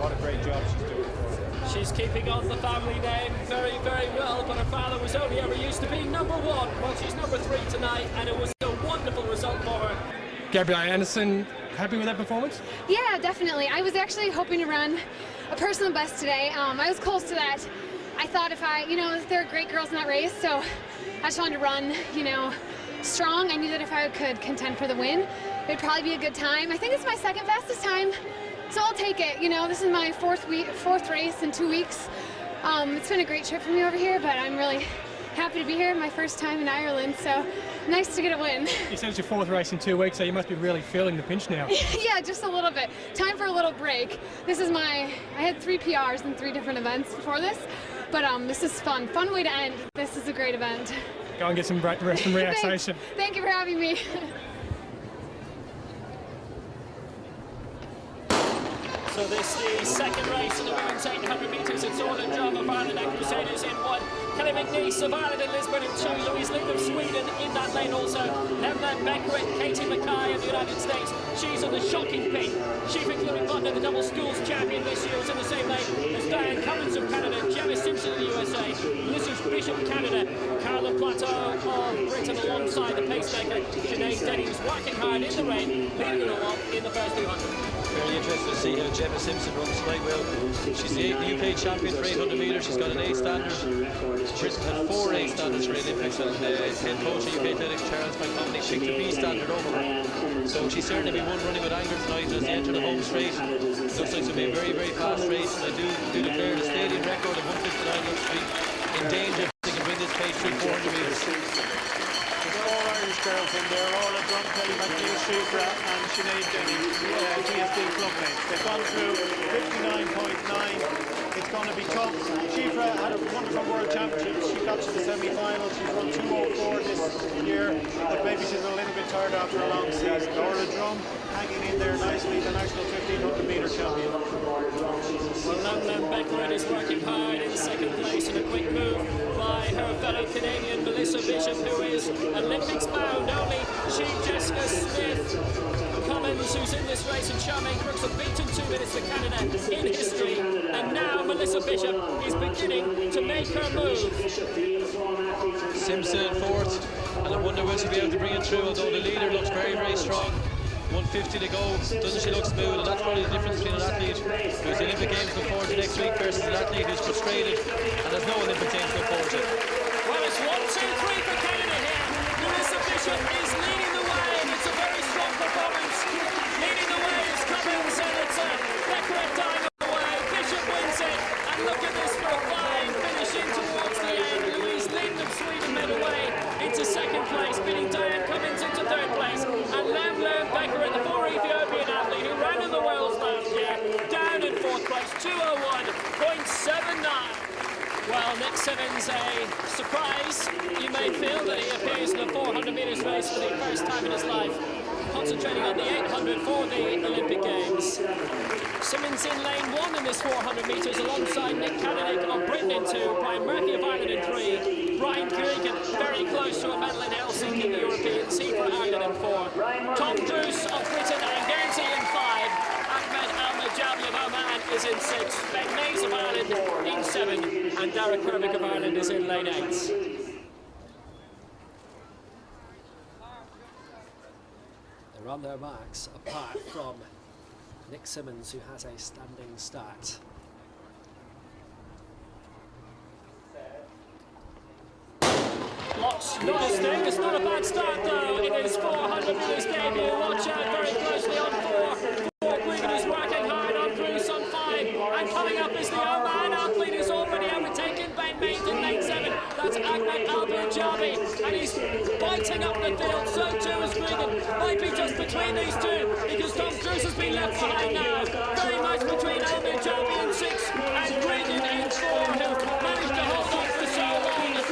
What a great job she's doing for her. She's keeping on the family name very, very well, but her father was only ever used to being number 1. Well, she's number 3 tonight, and it was a wonderful result for her. Gabrielle Anderson, happy with that performance? Yeah, definitely. I was actually hoping to run a personal best today. I was close to that. I thought if there are great girls in that race, so I just wanted to run, strong. I knew that if I could contend for the win, it'd probably be a good time. I think it's my 2nd fastest time. So I'll take it. You know, this is my fourth race in 2 weeks. It's been a great trip for me over here, but I'm really happy to be here. My first time in Ireland, so nice to get a win. You said it's your 4th race in 2 weeks, so you must be really feeling the pinch now. Yeah, just a little bit. Time for a little break. This is I had 3 PRs in 3 different events before this, but this is fun. Fun way to end. This is a great event. Go and get some rest and relaxation. Thank you for having me. So this is the second race in the women's 800 metres. It's all in Drama of Ireland and Crusaders in 1. Kelly McNeese of Ireland and Lisbon in 2. Louise Lind of Sweden in that lane also. Nemla Beckeritt, Katie Mackay of the United States. She's on the shocking pink. She, including partner, the double schools champion this year, is in the same lane as Diane Cummins of Canada, Gemma Simpson of the USA, Mrs. Bishop of Canada, Carla Plateau of Britain alongside the pacemaker, Sinead Denny, who's working hard in the rain, leading it all in the first 200. Very interested to see how Gemma Simpson runs tonight. Well, she's the UK champion for 800 metres. She's got an A standard. Britain had 4 A standards for Olympics, and head coach of UK Athletics, Charles McComney, picked a B standard over her. So she's certainly be one running with anger tonight as they enter the home straight. It looks like it's going to be a very, very fast race, and I do declare the stadium record of 159 looks to be in danger if they can bring this pace through 400 metres. All Irish girls in there, all of them, Kelly McNeil, Shifra and Sinead Denny, GSD club mates. They've gone through 59.9. It's going to be tough. Shifra had a wonderful World Championships. She got to the semi-final. She's run 2:04 this year, but maybe she's a little bit tired after a long season. Laura Drum hanging in there nicely, the national 1500 metre champion. Well, Nemla Beckeritt is working hard in second place in a quick move by her fellow Canadian Melissa Bishop, who is Olympics bound. Only she, Jessica Smith, Cummins, who's in this race, and Charmaine Crooks have beaten 2 minutes for Canada in history. And now Melissa Bishop is beginning to make her move. Simpson in 4th, and I wonder will she be able to bring it through, although the leader looks very, very strong. 150 to go, doesn't she look smooth, and that's probably the difference between an athlete who's the Olympic Games go forward to next week versus an athlete who's frustrated and has no Olympic Games go forward to. Well, it's 1, 2, 3 for Canada here. Melissa Bishop is leading the way, and it's a very strong performance. Leading the way is Cummins, and it's Beckeritt dying on the way. Bishop wins it, and look at this for a fine finish in towards the end. Louise Lind of Sweden made her way into second place, beating Diane Cummins into third place, and Nemla Beckeritt, the 4 Ethiopian athlete who ran in the Worlds last year, down in 4th place, 2:01.79. Well, Nick Simmons, a surprise, you may feel, that he appears in the 400 metres race for the first time in his life, concentrating on the 800 for the Olympic Games. Simmons in lane 1 in this 400 metres alongside Nick Canadick of Britain in 2, Brian Murphy of Ireland in 3, Brian Cregan very close to a medal in Helsinki, the Europeans, he for Ireland in 4, Tom Bruce of Britain and Guernsey in 5, Ahmed Al-Najabi of Oman is in 6, Ben Mays of Ireland in 7, and Derek Kervick of Ireland is in lane 8. They're on their marks, apart from Nick Simmons, who has a standing start. Lots noticing. It's not a bad start though. It is 400 metres debut. Watch out very closely on 4. Cregan is working hard on Bruce on 5. And coming up is the Oman athlete who's already overtaken Ben Mays in lane 7. That's Ahmed Al-Najabi. And he's biting up the field. So too is Cregan. Might be just between these two because Tom Bruce has been left behind now. Very much between Al-Najabi in 6 and Cregan in 4, who managed to hold on for so long in the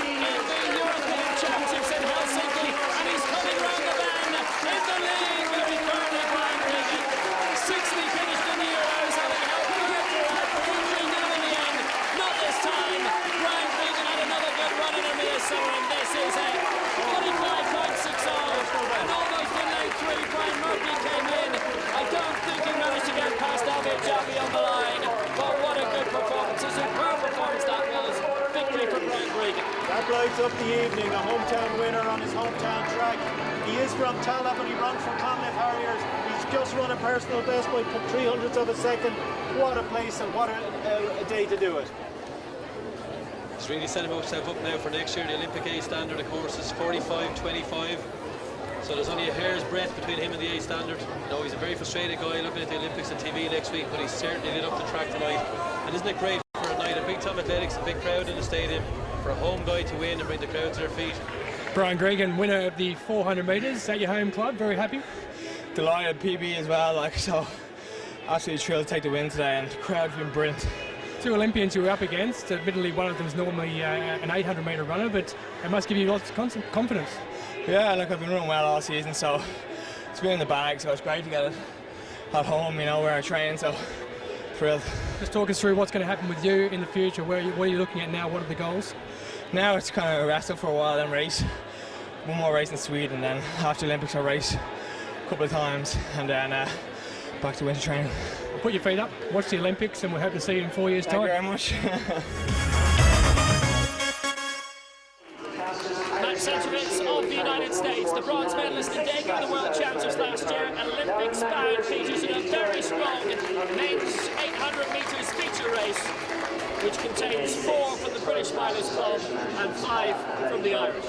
European Championships in Helsinki. And he's coming round the bend in the lead where he currently Brian Cregan. 60 finished in the Euros, and they helped to get through that 3-0 in the end. Not this time. Brian Cregan had another good run in Minnesota, and this is a 45.60. And almost in lane 3, Brian Murphy came in. I don't think he managed to get past Al-Najabi on the line, but what a good performance. A superb performance that was. Victory for Brian Cregan. That lights up the evening, a hometown winner on his hometown track. He is from Tala, but he runs for Conliffe Harriers. He's just run a personal best by 300ths of a second. What a place and what a day to do it. He's really setting himself up now for next year. The Olympic A standard, of course, is 45.25. So there's only a hair's breadth between him and the A standard. You know, he's a very frustrated guy looking at the Olympics on TV next week, but he certainly lit up the track tonight. And isn't it great for a night of big time athletics, a big crowd in the stadium, for a home guy to win and bring the crowd to their feet? Brian Gregan, winner of the 400 metres at your home club, very happy? Delighted, PB as well, like, so absolutely thrilled to take the win today, and the crowd's been brilliant. Two Olympians you were up against. Admittedly, one of them is normally an 800 metre runner, but it must give you lots of confidence. Yeah, look, I've been running well all season, so it's been in the bag, so it's great to get it at home, you know, where I train, so thrilled. Just talk us through what's going to happen with you in the future. What are you looking at now? What are the goals? Now it's kind of rest up for a while, then race. One more race in Sweden, and then after the Olympics I'll race a couple of times, and then back to winter training. Put your feet up, watch the Olympics, and we'll hope to see you in 4 years' time. Thank you very much. Matt Setanta of the United States, the bronze medalist in Daegu at the World Championships last year, Olympics bound, features in a very strong men's 800 metres feature race, which contains 4 from the British Milers Club and 5 from the Irish.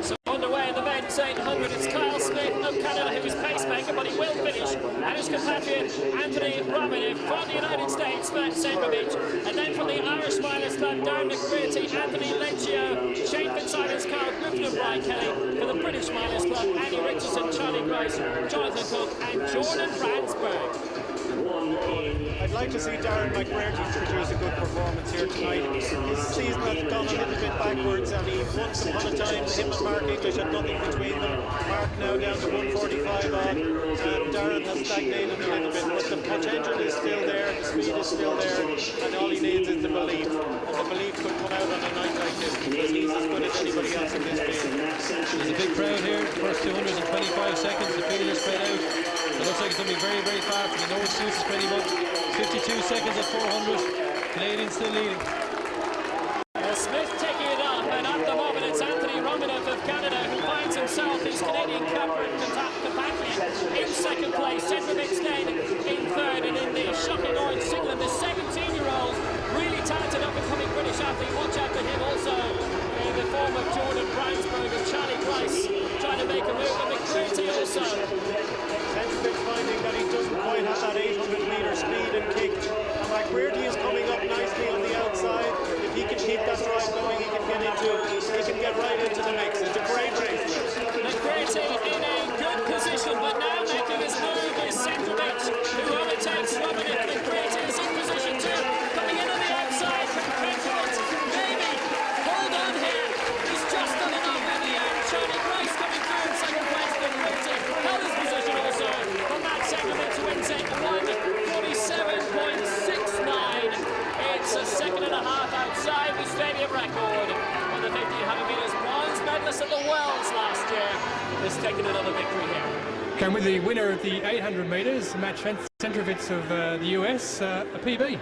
So underway in the men's 800, it's Kyle Smith of Canada who is pacemaker, but he will finish, and his compatriot Anthony Rominev from the United States, Matt Senkovic, and then from the Irish Milers Club, Darren McCreary, Anthony Lenccio, Shane Fitzsimons, Carl Griffin and Brian Kelly. For the British Milers Club, Andy Richardson, Charlie Grice, Jonathan Cook and Jordan Bransberg. I'd like to see Darren McCreary produce a good performance here tonight. His season has gone a little bit backwards, and he once upon a time, him and Mark English had nothing between them. Mark now down to 145 odd, and Darren has stagnated a little bit, but the potential is still there, the speed is still there, and all he needs is the belief. And the belief could come out on a night like this, because he's as good as anybody else in this field. There's a big crowd here. The first 225 seconds, the field is spread out. It looks like it's going to be very, very fast. No excuses for anyone. 52 seconds at 400. Canadians still leading. Smith taking it up, and at the moment it's Anthony Rominev of Canada who finds himself his Canadian compatriot in second place. Senkovic staying in third, and in the shocking orange singlet, the 17-year-old, really talented up-and-coming British athlete. Watch out for him also in the form of Jordan Bransberg and Charlie Price trying to make a move, and McCreary also. Senkovic finding that he doesn't quite have that 800-metre speed and kick. And McCreary is coming up nicely on the outside. If he can keep that drive going, he can get right into the mix. It's a great race. McCreary in a good position, but now making his move is Senkovic, who overtakes Rominev. McCreary is in position too, coming in on the outside from Senkovic. Maybe hold on here. He's just done enough in the end. Charlie Price coming through in second place. McCreary held his position also from Matt Senkovic, who wins it 1:47.69. It's a second and a half outside the stadium record. On the 1500 metres, bronze medalist at the Worlds last year is taking another victory here. Came with the winner of the 800 metres, Matt Senkovic of the US, a PB.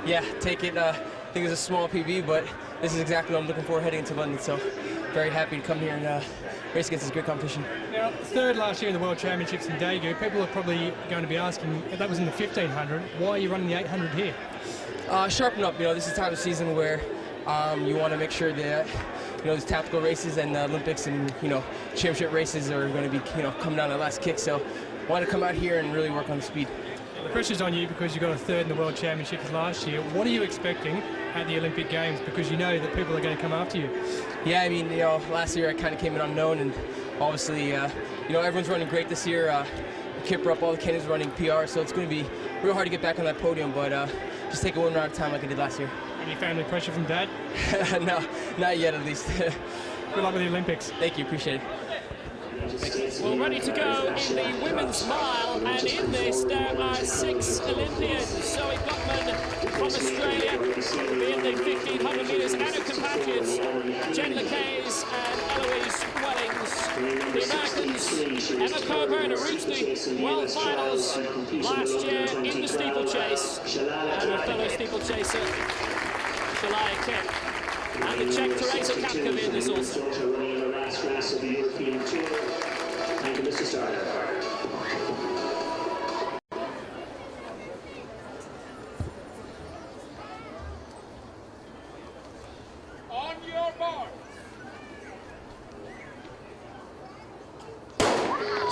Yeah, take it. I think it's a small PB, but this is exactly what I'm looking for heading into London. So very happy to come here and race against this great competition. Now, third last year in the World Championships in Daegu. People are probably going to be asking, that was in the 1500, why are you running the 800 here? Sharpen up. You know, this is the time of season where you want to make sure that these tactical races and Olympics and championship races are going to be coming down the last kick. So I want to come out here and really work on the speed. The pressure's on you because you got a third in the World Championships last year. What are you expecting at the Olympic Games? Because you know that people are going to come after you. Yeah, I mean, last year I kind of came in unknown, and obviously, everyone's running great this year. Kipper up, all the Kenyans running PR, so it's going to be real hard to get back on that podium, but just take it one round at a time like I did last year. Any family pressure from Dad? No, not yet at least. Good luck with the Olympics. Thank you, appreciate it. Well, ready to go in the women's mile, and in this there are 6 Olympians. Zoe Gutman from Australia will be in the 1500 metres, and her compatriots Jen Lacaze and Eloise Wellings. The Americans Emma Coburn reached the World Finals last year in the steeplechase, and her fellow steeplechaser Shalaya Kemp. And the Czech Teresa Kapka in this also. Thank you, Mr. Starter.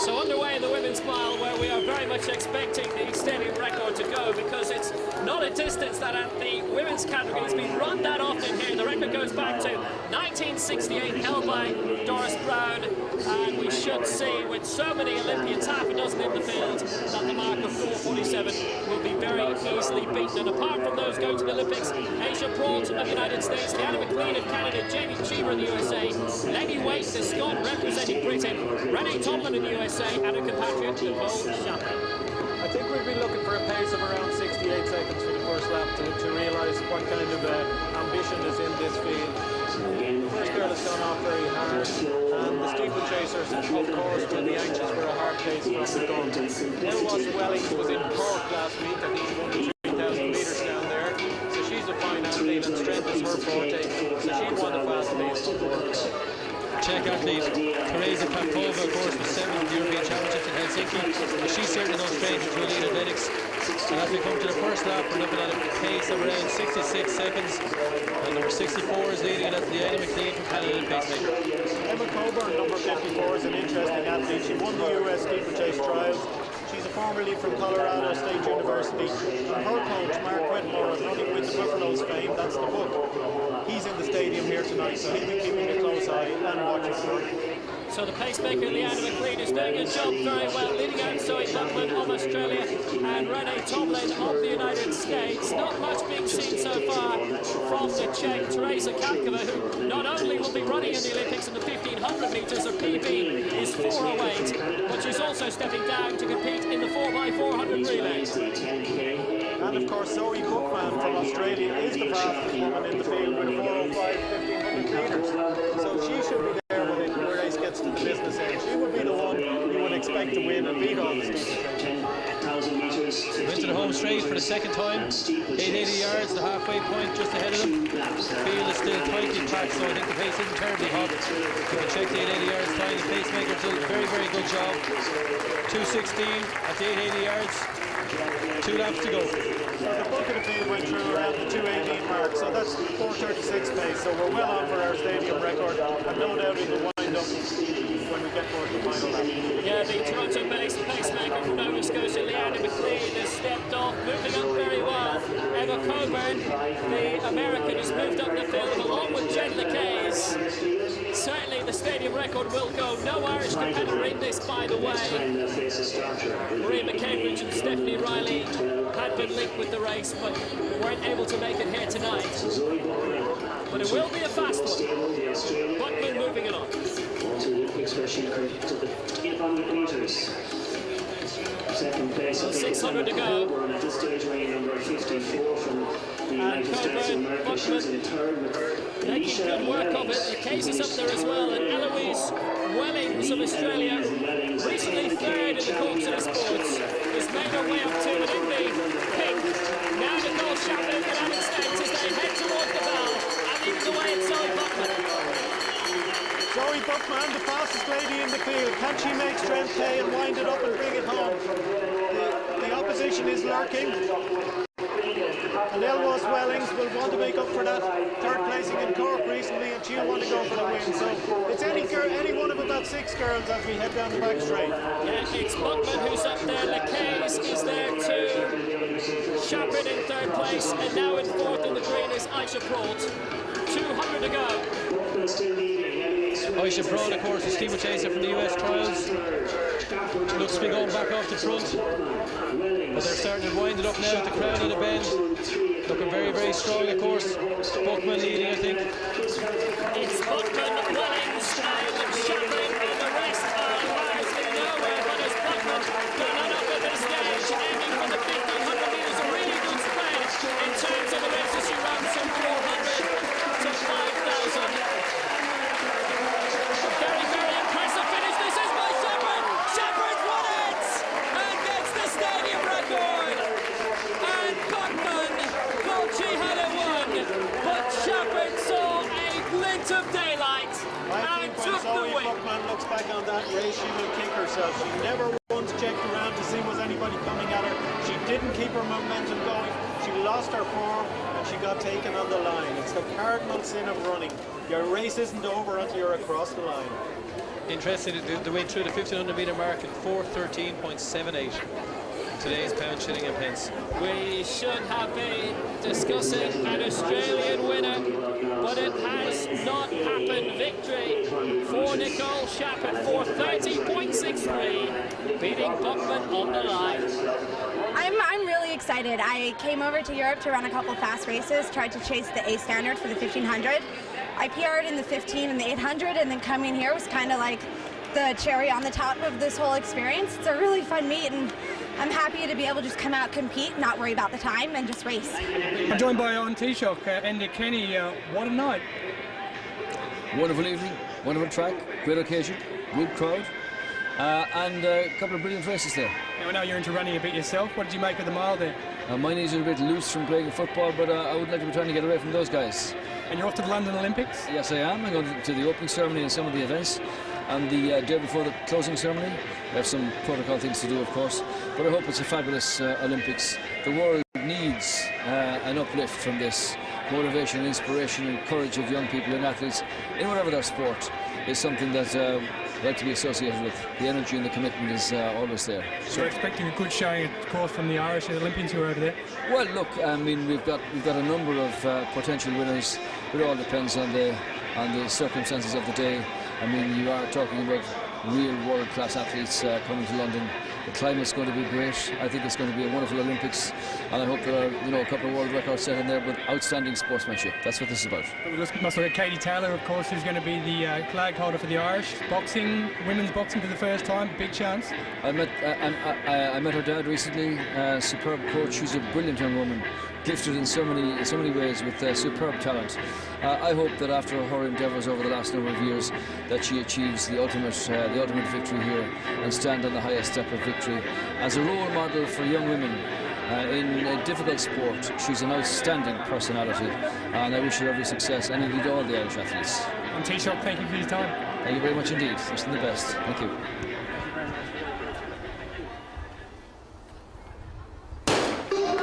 So underway in the women's mile, where we are very much expecting the stadium record to go, because it's not a distance that at the women's category has been run that often here. The record goes back to 1968, held by Doris Brown, and we should see, with so many Olympians, half a dozen in the field, that the mark of 4:47 will be very easily beaten. And apart from those going to the Olympics, Asia Pratt of the United States, Deanna McLean of Canada, Jamie Cheever of the USA, Lenny Waite, the Scot representing Britain, Renee Tomlin of the USA, and a compatriot, Nicole Chaplin. I think we'll be looking for a pace of around 68 seconds for the first lap to realise what kind of ambition is in this field. The first girl has gone off very hard, and the steeplechasers, of course, will be anxious for a hard pace from the gun. Elwas Wellings was in Cork last week, and he's won the 3,000 metres down there, so she's a fine athlete, and strength is her forte, so she won the fast pace on Cork. Czech athlete Teresa Pankova, of course, was 7th at the European Championships in Helsinki. But she's certainly no stranger to elite athletics. And as we come to the first lap, we're looking at a pace of around 66 seconds. And number 64 is leading, and that's Deanna McLean from Canada pacemaker. Emma Coburn, number 54, is an interesting athlete. She won the US steeplechase trials. She's formerly from Colorado State University. And her coach, Mark Whitmore, Running with the Buffaloes fame, that's the book. He's in the stadium here tonight, so he'll be keeping a close eye and watching for her. So the pacemaker, Leanna McLean, is doing a job very well, leading out Zoe Buckman of Australia and Renee Tomlin of the United States. Not much being seen so far from the Czech, Teresa Kankova, who not only will be running in the Olympics in the 1500 metres, her PB is 4:08, but she's also stepping down to compete in the 4x400 relay. And of course, Zoe Buckman from Australia is the fastest woman in the field with a 4:05 1500 metres. So she should be there when the race gets to the business end. She would be the one you would expect to win and beat all the steeplechasers. Into the home straight for the second time. 880 yards, the halfway point just ahead of them. The field is still tightly packed, so I think the pace isn't terribly hot. You can check the 880 yards time. The pacemaker does a very, very good job. 2:16 at the 880 yards. 2 laps to go. So the bulk of the field went through around the 2:18 mark, so that's 4:36 pace. So we're well on for our stadium record, and no doubt it will wind up when we get towards the final lap. Yeah, the Toronto-based pacemaker from Nova Scotia, Leanna McLean, has stepped off, moving up very well. Emma Coburn, the American, has moved up the field along with Jen Lacaze. Certainly the stadium record will go. No Irish competitor in this, by the way. Maria McCambridge and Stephanie Riley had been linked with the race, but weren't able to make it here tonight. But it will be a fast one. Buckman moving it on. 600 to go. And Coburn, Buckman making good work of it. The case is up there as well, and Eloise Wellings of Australia, recently third in the Corks of Sports, has made her way up to it in the pink. Now Nicole Chaplin of the United States as they head towards the bell, and leading the way it's Zoe Buckman. Zoe Buckman, the fastest lady in the field. Can she make strength pay and wind it up and bring it home? The opposition is lurking. And Elwas Wellings will want to make up for that third placing in Cork recently, and she'll want to go for the win. So it's any one of about 6 girls as we head down the back straight. Yeah, it's Buckman who's up there. Lacaze is there too. Chaplin in third place, and now in fourth in the green is Aisha Pratt. 200 to go. Aisha Pratt, of course, the steeplechaser from the US trials. Looks to be going back off the front. But they're starting to wind it up now at the crown of the bend. Looking very, very strong, of course. Buckman leading, I think. It's Buckman, Wellings, and Chaplin, and the rest are miles in nowhere. But as Buckman going on up at the stage, aiming for the 1500 metres, a really good spread in terms of the races she runs from 400 to 5,000. Very, very impressive finish. This is by Shepherd. Shepherd's won it and gets the stadium record. And Buckman thought she had a won, but Shepherd saw a glint of daylight and took the win. Buckman looks back on that race, she will kick herself. She never once checked around to see was anybody coming at her. She didn't keep her momentum going. She lost her form and she got taken on the line. It's the cardinal sin of running. Your race isn't over until you're across the line. Interesting, the way through the 1500 metre mark in 4:13.78. Today's pound, shilling and pence. We should have been discussing an Australian winner, but it has not happened. Victory for Nicole Shappin, 4:30.63, beating Buckman on the line. I'm really excited. I came over to Europe to run a couple fast races, tried to chase the A standard for the 1500. I PR'd in the 15 and the 800, and then coming here was kind of like the cherry on the top of this whole experience. It's a really fun meet, and I'm happy to be able to just come out, compete, not worry about the time, and just race. I'm joined by on Taoiseach, Enda Kenny. What a night. Wonderful evening, wonderful track, great occasion, good crowd, and a couple of brilliant races there. Now, I know you're into running a bit yourself. What did you make of the mile there? My knees are a bit loose from playing football, but I would like to be trying to get away from those guys. And you're off to the London Olympics? Yes, I am. I'm going to the opening ceremony and some of the events. And the day before the closing ceremony, we have some protocol things to do, of course. But I hope it's a fabulous Olympics. The world needs an uplift from this. Motivation and inspiration and courage of young people and athletes in whatever their sport is something that I like to be associated with. The energy and the commitment is always there. So you're expecting a good showing, of course, from the Irish Olympians who are over there? Well, look, I mean, we've got a number of potential winners. It all depends on the circumstances of the day. I mean, you are talking about real world-class athletes coming to London. The climate's going to be great. I think it's going to be a wonderful Olympics, and I hope there are, a couple of world records set in there, but outstanding sportsmanship. That's what this is about. We must look at Katie Taylor, of course, who's going to be the flag holder for the Irish boxing, women's boxing for the first time. Big chance. I met her dad recently. Superb coach. She's a brilliant young woman, gifted in so many ways with superb talent. I hope that after her endeavours over the last number of years, that she achieves the ultimate victory here and stand on the highest step of victory as a role model for young women in a difficult sport. She's an outstanding personality, and I wish her every success, and indeed all the Irish athletes. And Taoiseach, thank you for your time. Thank you very much indeed. Wishing the best. Thank you.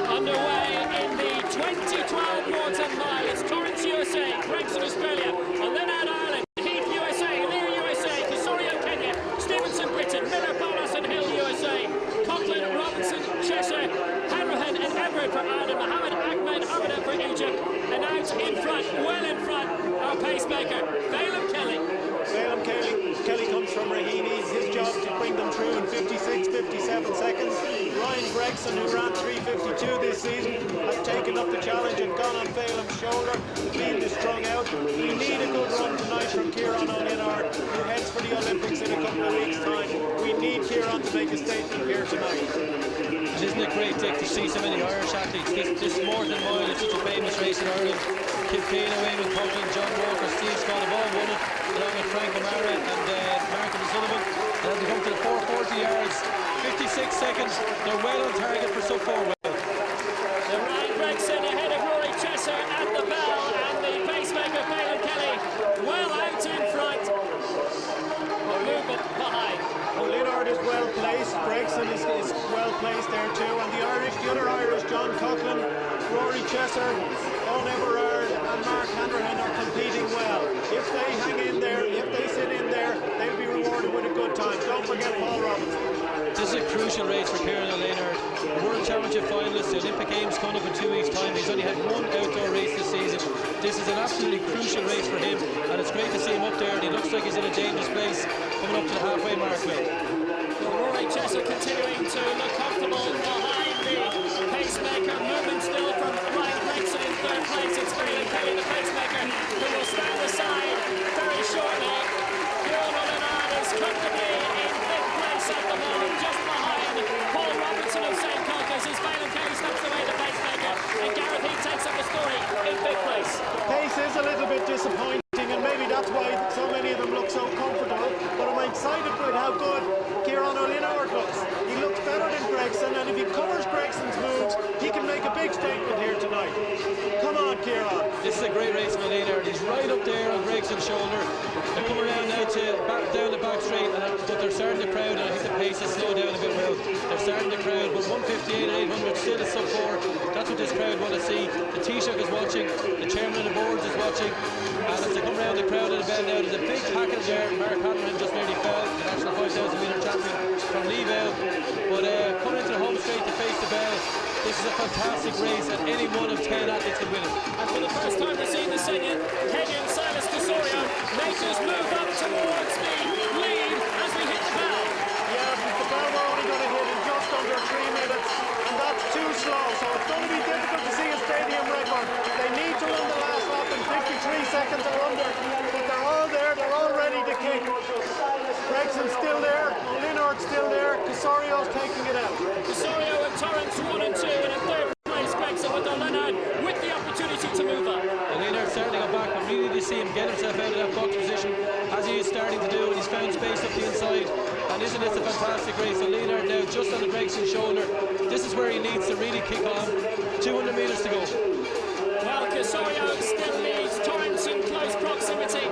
Underway in the 2012 Morton Mile. It's Torrance USA, Gregson Australia, and then out Ireland, Heath USA, Lear USA, Casorio Kenya, Stevenson Britain, Miller Bolas and Hill USA, Coughlin, Robinson, Cheshire, Hanrahan and Everett for Ireland, Mohammed Ahmed Abada for Egypt, and out in front, well in front, our pacemaker, Phelim Kelly. Phelim Kelly comes from Raheny. His job to bring them through in 56, 57 seconds. Ryan Gregson, who ran 3:52 this season, has taken up the challenge and gone on Phelim's shoulder, being strung out. We need a good run tonight from Kieran O'Linard, who heads for the Olympics in a couple of weeks' time. We need Kieran to make a statement here tonight. Isn't it great, Dick, to see so many Irish athletes? This Morton Mile is such a famous race in Ireland. Kip Keane, Eamon Coughlin, John Walker, Steve Scott have all won it, along with Frank O'Mara and Martin O'Sullivan. And they come to the 440 yards, 56 seconds. They're well on target for sub 4. Ryan Gregson ahead of Rory Chesser at the bell, and the pacemaker Phelim Kelly well out in front. A movement behind. O'Linard is well placed. Gregson is well placed there too. And the other Irish, John Coughlin, Rory Chesser, Owen Everard and Mark Hanrahan are competing well. If they hang in there, if they sit in there, they'll be rewarded with a good time. Don't forget Paul Robinson. This is a crucial race for Kieran O'Linard, the World Championship finalist. The Olympic Games coming up in 2 weeks' time. He's only had one outdoor race this season. This is an absolutely crucial race for him, and it's great to see him up there, and he looks like he's in a dangerous place coming up to the halfway mark. Rory Chesser continuing to look comfortable behind the pacemaker. Movement still from Ryan Gregson in third place. It's Phelim Kelly, the pacemaker, who will stand aside very shortly. Kieran O'Linard is comfortably in fifth place at the moment, just behind Paul Robinson of St. Caucus as Phelim Kelly steps away the pacemaker, and Gareth Heath takes up the story in fifth place. Pace is a little bit disappointing, and maybe that's why so many of them look so comfortable, but I'm excited with how good Kieran O'Linard looks. He looks better than Gregson, and if he covers Gregson's moves, he can make a big statement here tonight. Come on, Kieran. This is a great race for O'Linard. He's right up there on Gregson's shoulder. They come around now to down the back straight, but they're starting to crowd, and I think the pace has slowed down a bit well. 1:58 at 800, still a sub 4. That's what this crowd want to see. The Taoiseach is watching, the chairman of the boards is watching, and as they come round the crowd at the bell now, there's a big tackle there. Mark Hanlon just nearly fell, the national 5,000 metre champion from Leeville. But coming into the home straight to face the bell, this is a fantastic race, and any one of 10 athletes can win it. And for the first time this evening, Kenyan Silas Casorio makes us move up towards the lead as we hit the bell. Yeah, the bell we're only going to hit in just under 3 minutes, and that's too slow, so it's going to be difficult to see a stadium record. They need to run the last lap in 53 seconds or under, but they're all there, they're all ready to kick. Gregson's still there, Linard's still there, Casorio's taking it out. Casorio and Torrance 1 and 2, and in third place Gregson with Linard with the opportunity to move up. Linard's starting to go back, but we need to see him get himself out of that box position as he is starting to do, and he's found space up the inside. And isn't this a fantastic race? And Linard now just on the Gregson shoulder. This is where he needs to really kick on. 200 metres to go. Well, Casorio still leads Torrance in close proximity.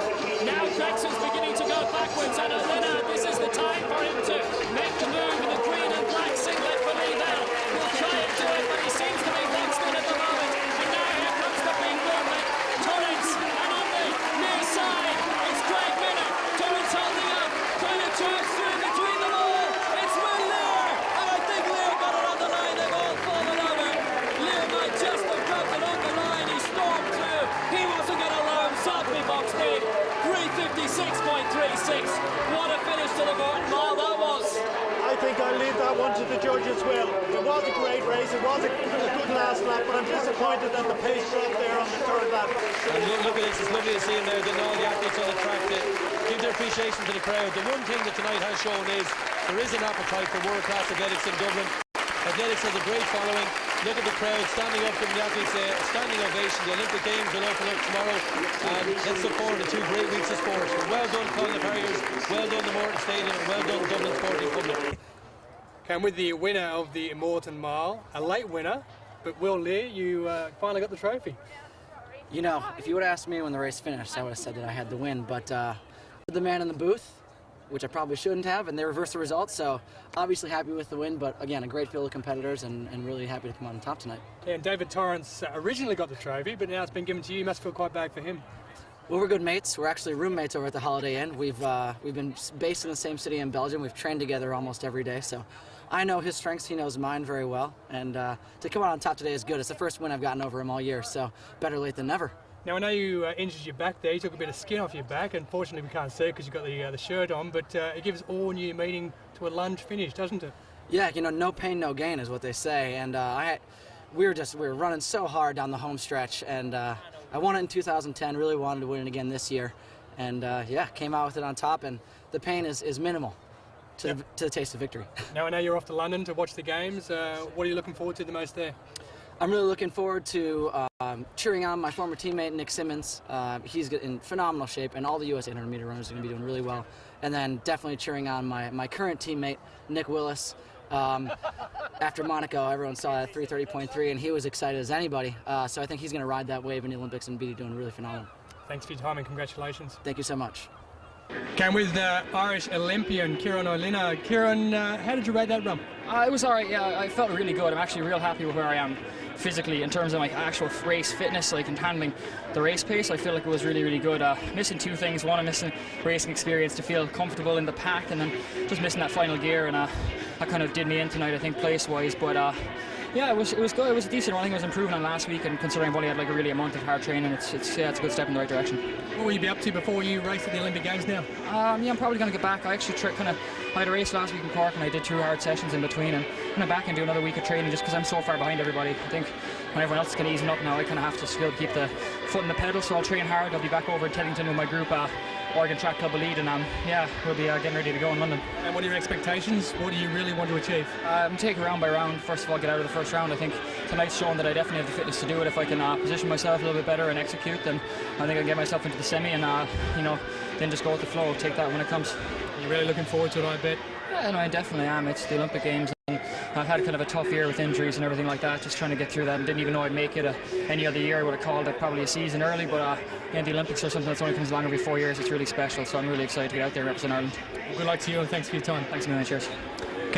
Now Gregson's beginning to go backwards, and Linard, this is the time for him to make the move in the green and black singlet for Leeville. He'll try and do it, but he seems to be boxed in at the moment. And now here comes the big movement. Torrance, and on the near side, it's Craig Miller. Torrance holding up, trying to charge through between them all. It's Will Lear, and I think Lear got it on the line. They've all fallen over. Lear might just have dropped it on the line. He stormed through. He wasn't going to allow himself to be boxed in. 3:56.36. What a finish to the Morton Mile that was. I think I'll leave that one to the judges, Will. It was a great race, it was a good last lap, but I'm disappointed that the pace dropped there on the third lap. And look at this, it's lovely to see him now, getting all the athletes on the track to give their appreciation to the crowd. The one thing that tonight has shown is there is an appetite for world-class athletics in Dublin. Athletics has a great following. Look at the crowd standing up, giving the athletes a standing ovation. The Olympic Games will open up tomorrow, and let's look forward to 2 great weeks of sport. Well done, Colin Harriers, well done the Morton Stadium, and well done Dublin Sporting Public. Came with the winner of the Morton Mile, a late winner, but Will Lear, you finally got the trophy. You know, if you would have asked me when the race finished, I would have said that I had the win, but the man in the booth, which I probably shouldn't have, and they reversed the results, so obviously happy with the win, but again, a great field of competitors and really happy to come out on top tonight. Yeah, and David Torrance originally got the trophy, but now it's been given to you. You must feel quite bad for him. Well, we're good mates. We're actually roommates over at the Holiday Inn. We've been based in the same city in Belgium. We've trained together almost every day, so I know his strengths, he knows mine very well, and to come out on top today is good. It's the first win I've gotten over him all year, so better late than never. Now, I know you injured your back there. You took a bit of skin off your back. Unfortunately, we can't see it because you've got the shirt on, but it gives all new meaning to a lunge finish, doesn't it? Yeah, you know, no pain, no gain is what they say, and we were running so hard down the home stretch, and I won it in 2010, really wanted to win it again this year, and yeah, came out with it on top, and the pain is minimal to the taste of victory. Now, I know you're off to London to watch the games. What are you looking forward to the most there? I'm really looking forward to cheering on my former teammate, Nick Simmons. He's in phenomenal shape, and all the US 800 meter runners are going to be doing really well. And then definitely cheering on my current teammate, Nick Willis. After Monaco, everyone saw that 3:30.3, and he was excited as anybody. So I think he's going to ride that wave in the Olympics and be doing really phenomenal. Thanks for your time and congratulations. Thank you so much. Came with Irish Olympian Kieran O'Lina. Kieran, how did you rate that run? It was alright, yeah, I felt really good. I'm actually real happy with where I am physically in terms of my actual race fitness, like in handling the race pace. I feel like it was really, really good. Missing 2 things. One, I'm missing racing experience to feel comfortable in the pack, and then just missing that final gear, and that kind of did me in tonight, I think, place-wise. But yeah, it was good. It was a decent one. I think it was improving on last week, and considering I've only had like a month of hard training, it's a good step in the right direction. What will you be up to before you race at the Olympic Games now? Yeah, I'm probably going to get back. I actually I had a race last week in Cork, and I did 2 hard sessions in between, and I'm going back and do another week of training just because I'm so far behind everybody. I think when everyone else is kind of easing up now, I kind of have to still keep the foot in the pedal, so I'll train hard. I'll be back over in Teddington with my group, Oregon Track Club Elite, and yeah, we'll be getting ready to go in London. And what are your expectations? What do you really want to achieve? I'm taking round by round. First of all, get out of the first round. I think tonight's shown that I definitely have the fitness to do it. If I can position myself a little bit better and execute, then I think I can get myself into the semi, and then just go with the flow, take that when it comes. You're really looking forward to it, I bet. Yeah, no, I definitely am. It's the Olympic Games, and I've had kind of a tough year with injuries and everything like that, just trying to get through that, and didn't even know I'd make it any other year. I would have called it probably a season early, but the Olympics are something that's only comes along every 4 years. It's really special, so I'm really excited to get out there and represent Ireland. Good luck to you, and thanks for your time. Thanks a million, cheers.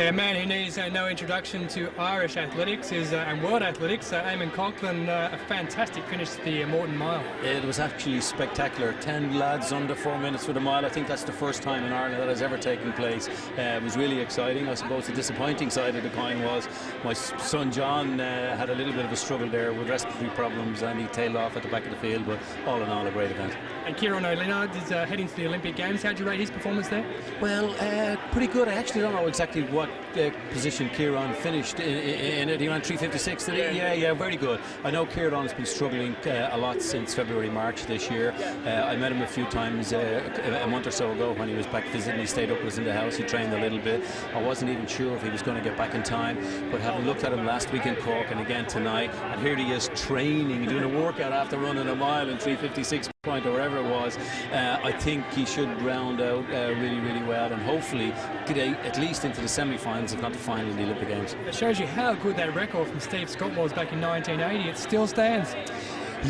Okay, a man who needs no introduction to Irish athletics is and world athletics, Eamon Conklin, a fantastic finish to the Morton Mile. It was actually spectacular. 10 lads under 4 minutes for the mile. I think that's the first time in Ireland that has ever taken place. It was really exciting. I suppose the disappointing side of the coin was my son John had a little bit of a struggle there with respiratory problems and he tailed off at the back of the field, but all in all a great event. And Kieran O'Leonard is heading to the Olympic Games. How'd you rate his performance there? Well, pretty good. I actually don't know exactly what position Kieran finished in it. He ran 3:56, did he? Yeah, very good. I know Kieran has been struggling a lot since February, March this year. I met him a few times a month or so ago when he was back visiting. He stayed up with us in the house. He trained a little bit. I wasn't even sure if he was going to get back in time, but having looked at him last week in Cork and again tonight, and here he is training, doing a workout after running a mile in 3:56 point or wherever it was. I think he should round out really well and hopefully get at least into the semi-finals, if not the final in the Olympic Games. It shows you how good that record from Steve Scott was back in 1980. It still stands.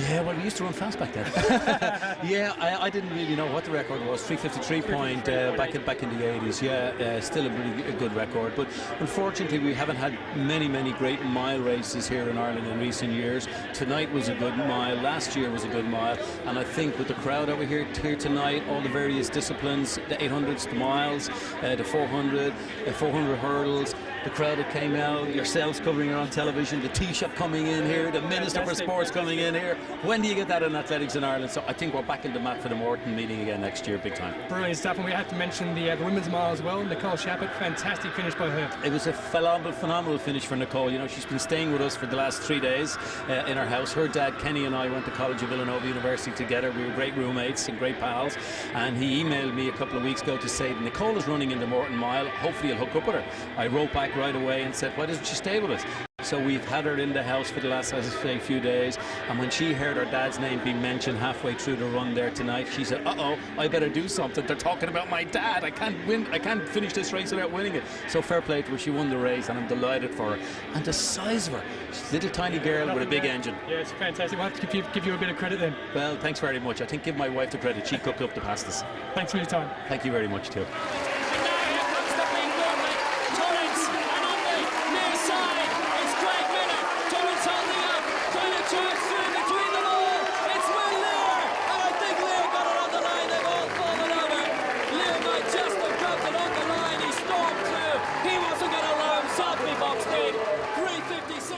Yeah, well, we used to run fast back then. Yeah, I didn't really know what the record was. 3:53 point back in the 80s. Yeah, still a really good record. But unfortunately, we haven't had many great mile races here in Ireland in recent years. Tonight was a good mile. Last year was a good mile. And I think with the crowd over here tonight, all the various disciplines, the 800s, the miles, the 400, 400 hurdles, the crowd that came out, yourselves covering it on television, the Taoiseach coming in here, the Minister for Sports coming in here. When do you get that in athletics in Ireland? So I think we're back in the mat for the Morton meeting again next year, big time. Brilliant stuff, and we have to mention the women's mile as well. Nicole Shappett, fantastic finish by her. It was a phenomenal finish for Nicole. You know, she's been staying with us for the last 3 days in our house. Her dad, Kenny, and I went to College of Villanova University together. We were great roommates and great pals, and he emailed me a couple of weeks ago to say that Nicole is running in the Morton mile. Hopefully you'll hook up with her. I wrote back right away and said, why doesn't she stay with us? So we've had her in the house for the last, as I say, few days, and when she heard her dad's name being mentioned halfway through the run there tonight, she said, uh-oh, I better do something. They're talking about my dad. I can't win. I can't finish this race without winning it. So fair play to her. She won the race, and I'm delighted for her. And the size of her, she's a little tiny girl with a big engine. Yeah, it's fantastic. We'll have to give you a bit of credit then. Well, thanks very much. I think give my wife the credit. She cooked up the pastas. Thanks for your time. Thank you very much, too.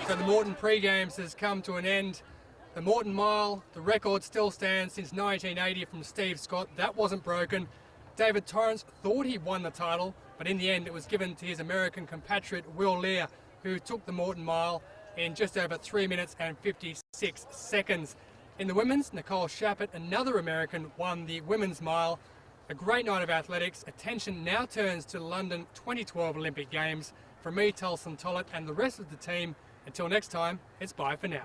So the Morton pre-games has come to an end. The Morton Mile, the record still stands since 1980 from Steve Scott. That wasn't broken. David Torrance thought he won the title, but in the end it was given to his American compatriot Will Lear, who took the Morton Mile in just over 3 minutes and 56 seconds. In the women's, Nicole Shappett, another American, won the women's mile. A great night of athletics. Attention now turns to London 2012 Olympic Games. From me, Tulson Tollett, and the rest of the team, until next time, it's bye for now.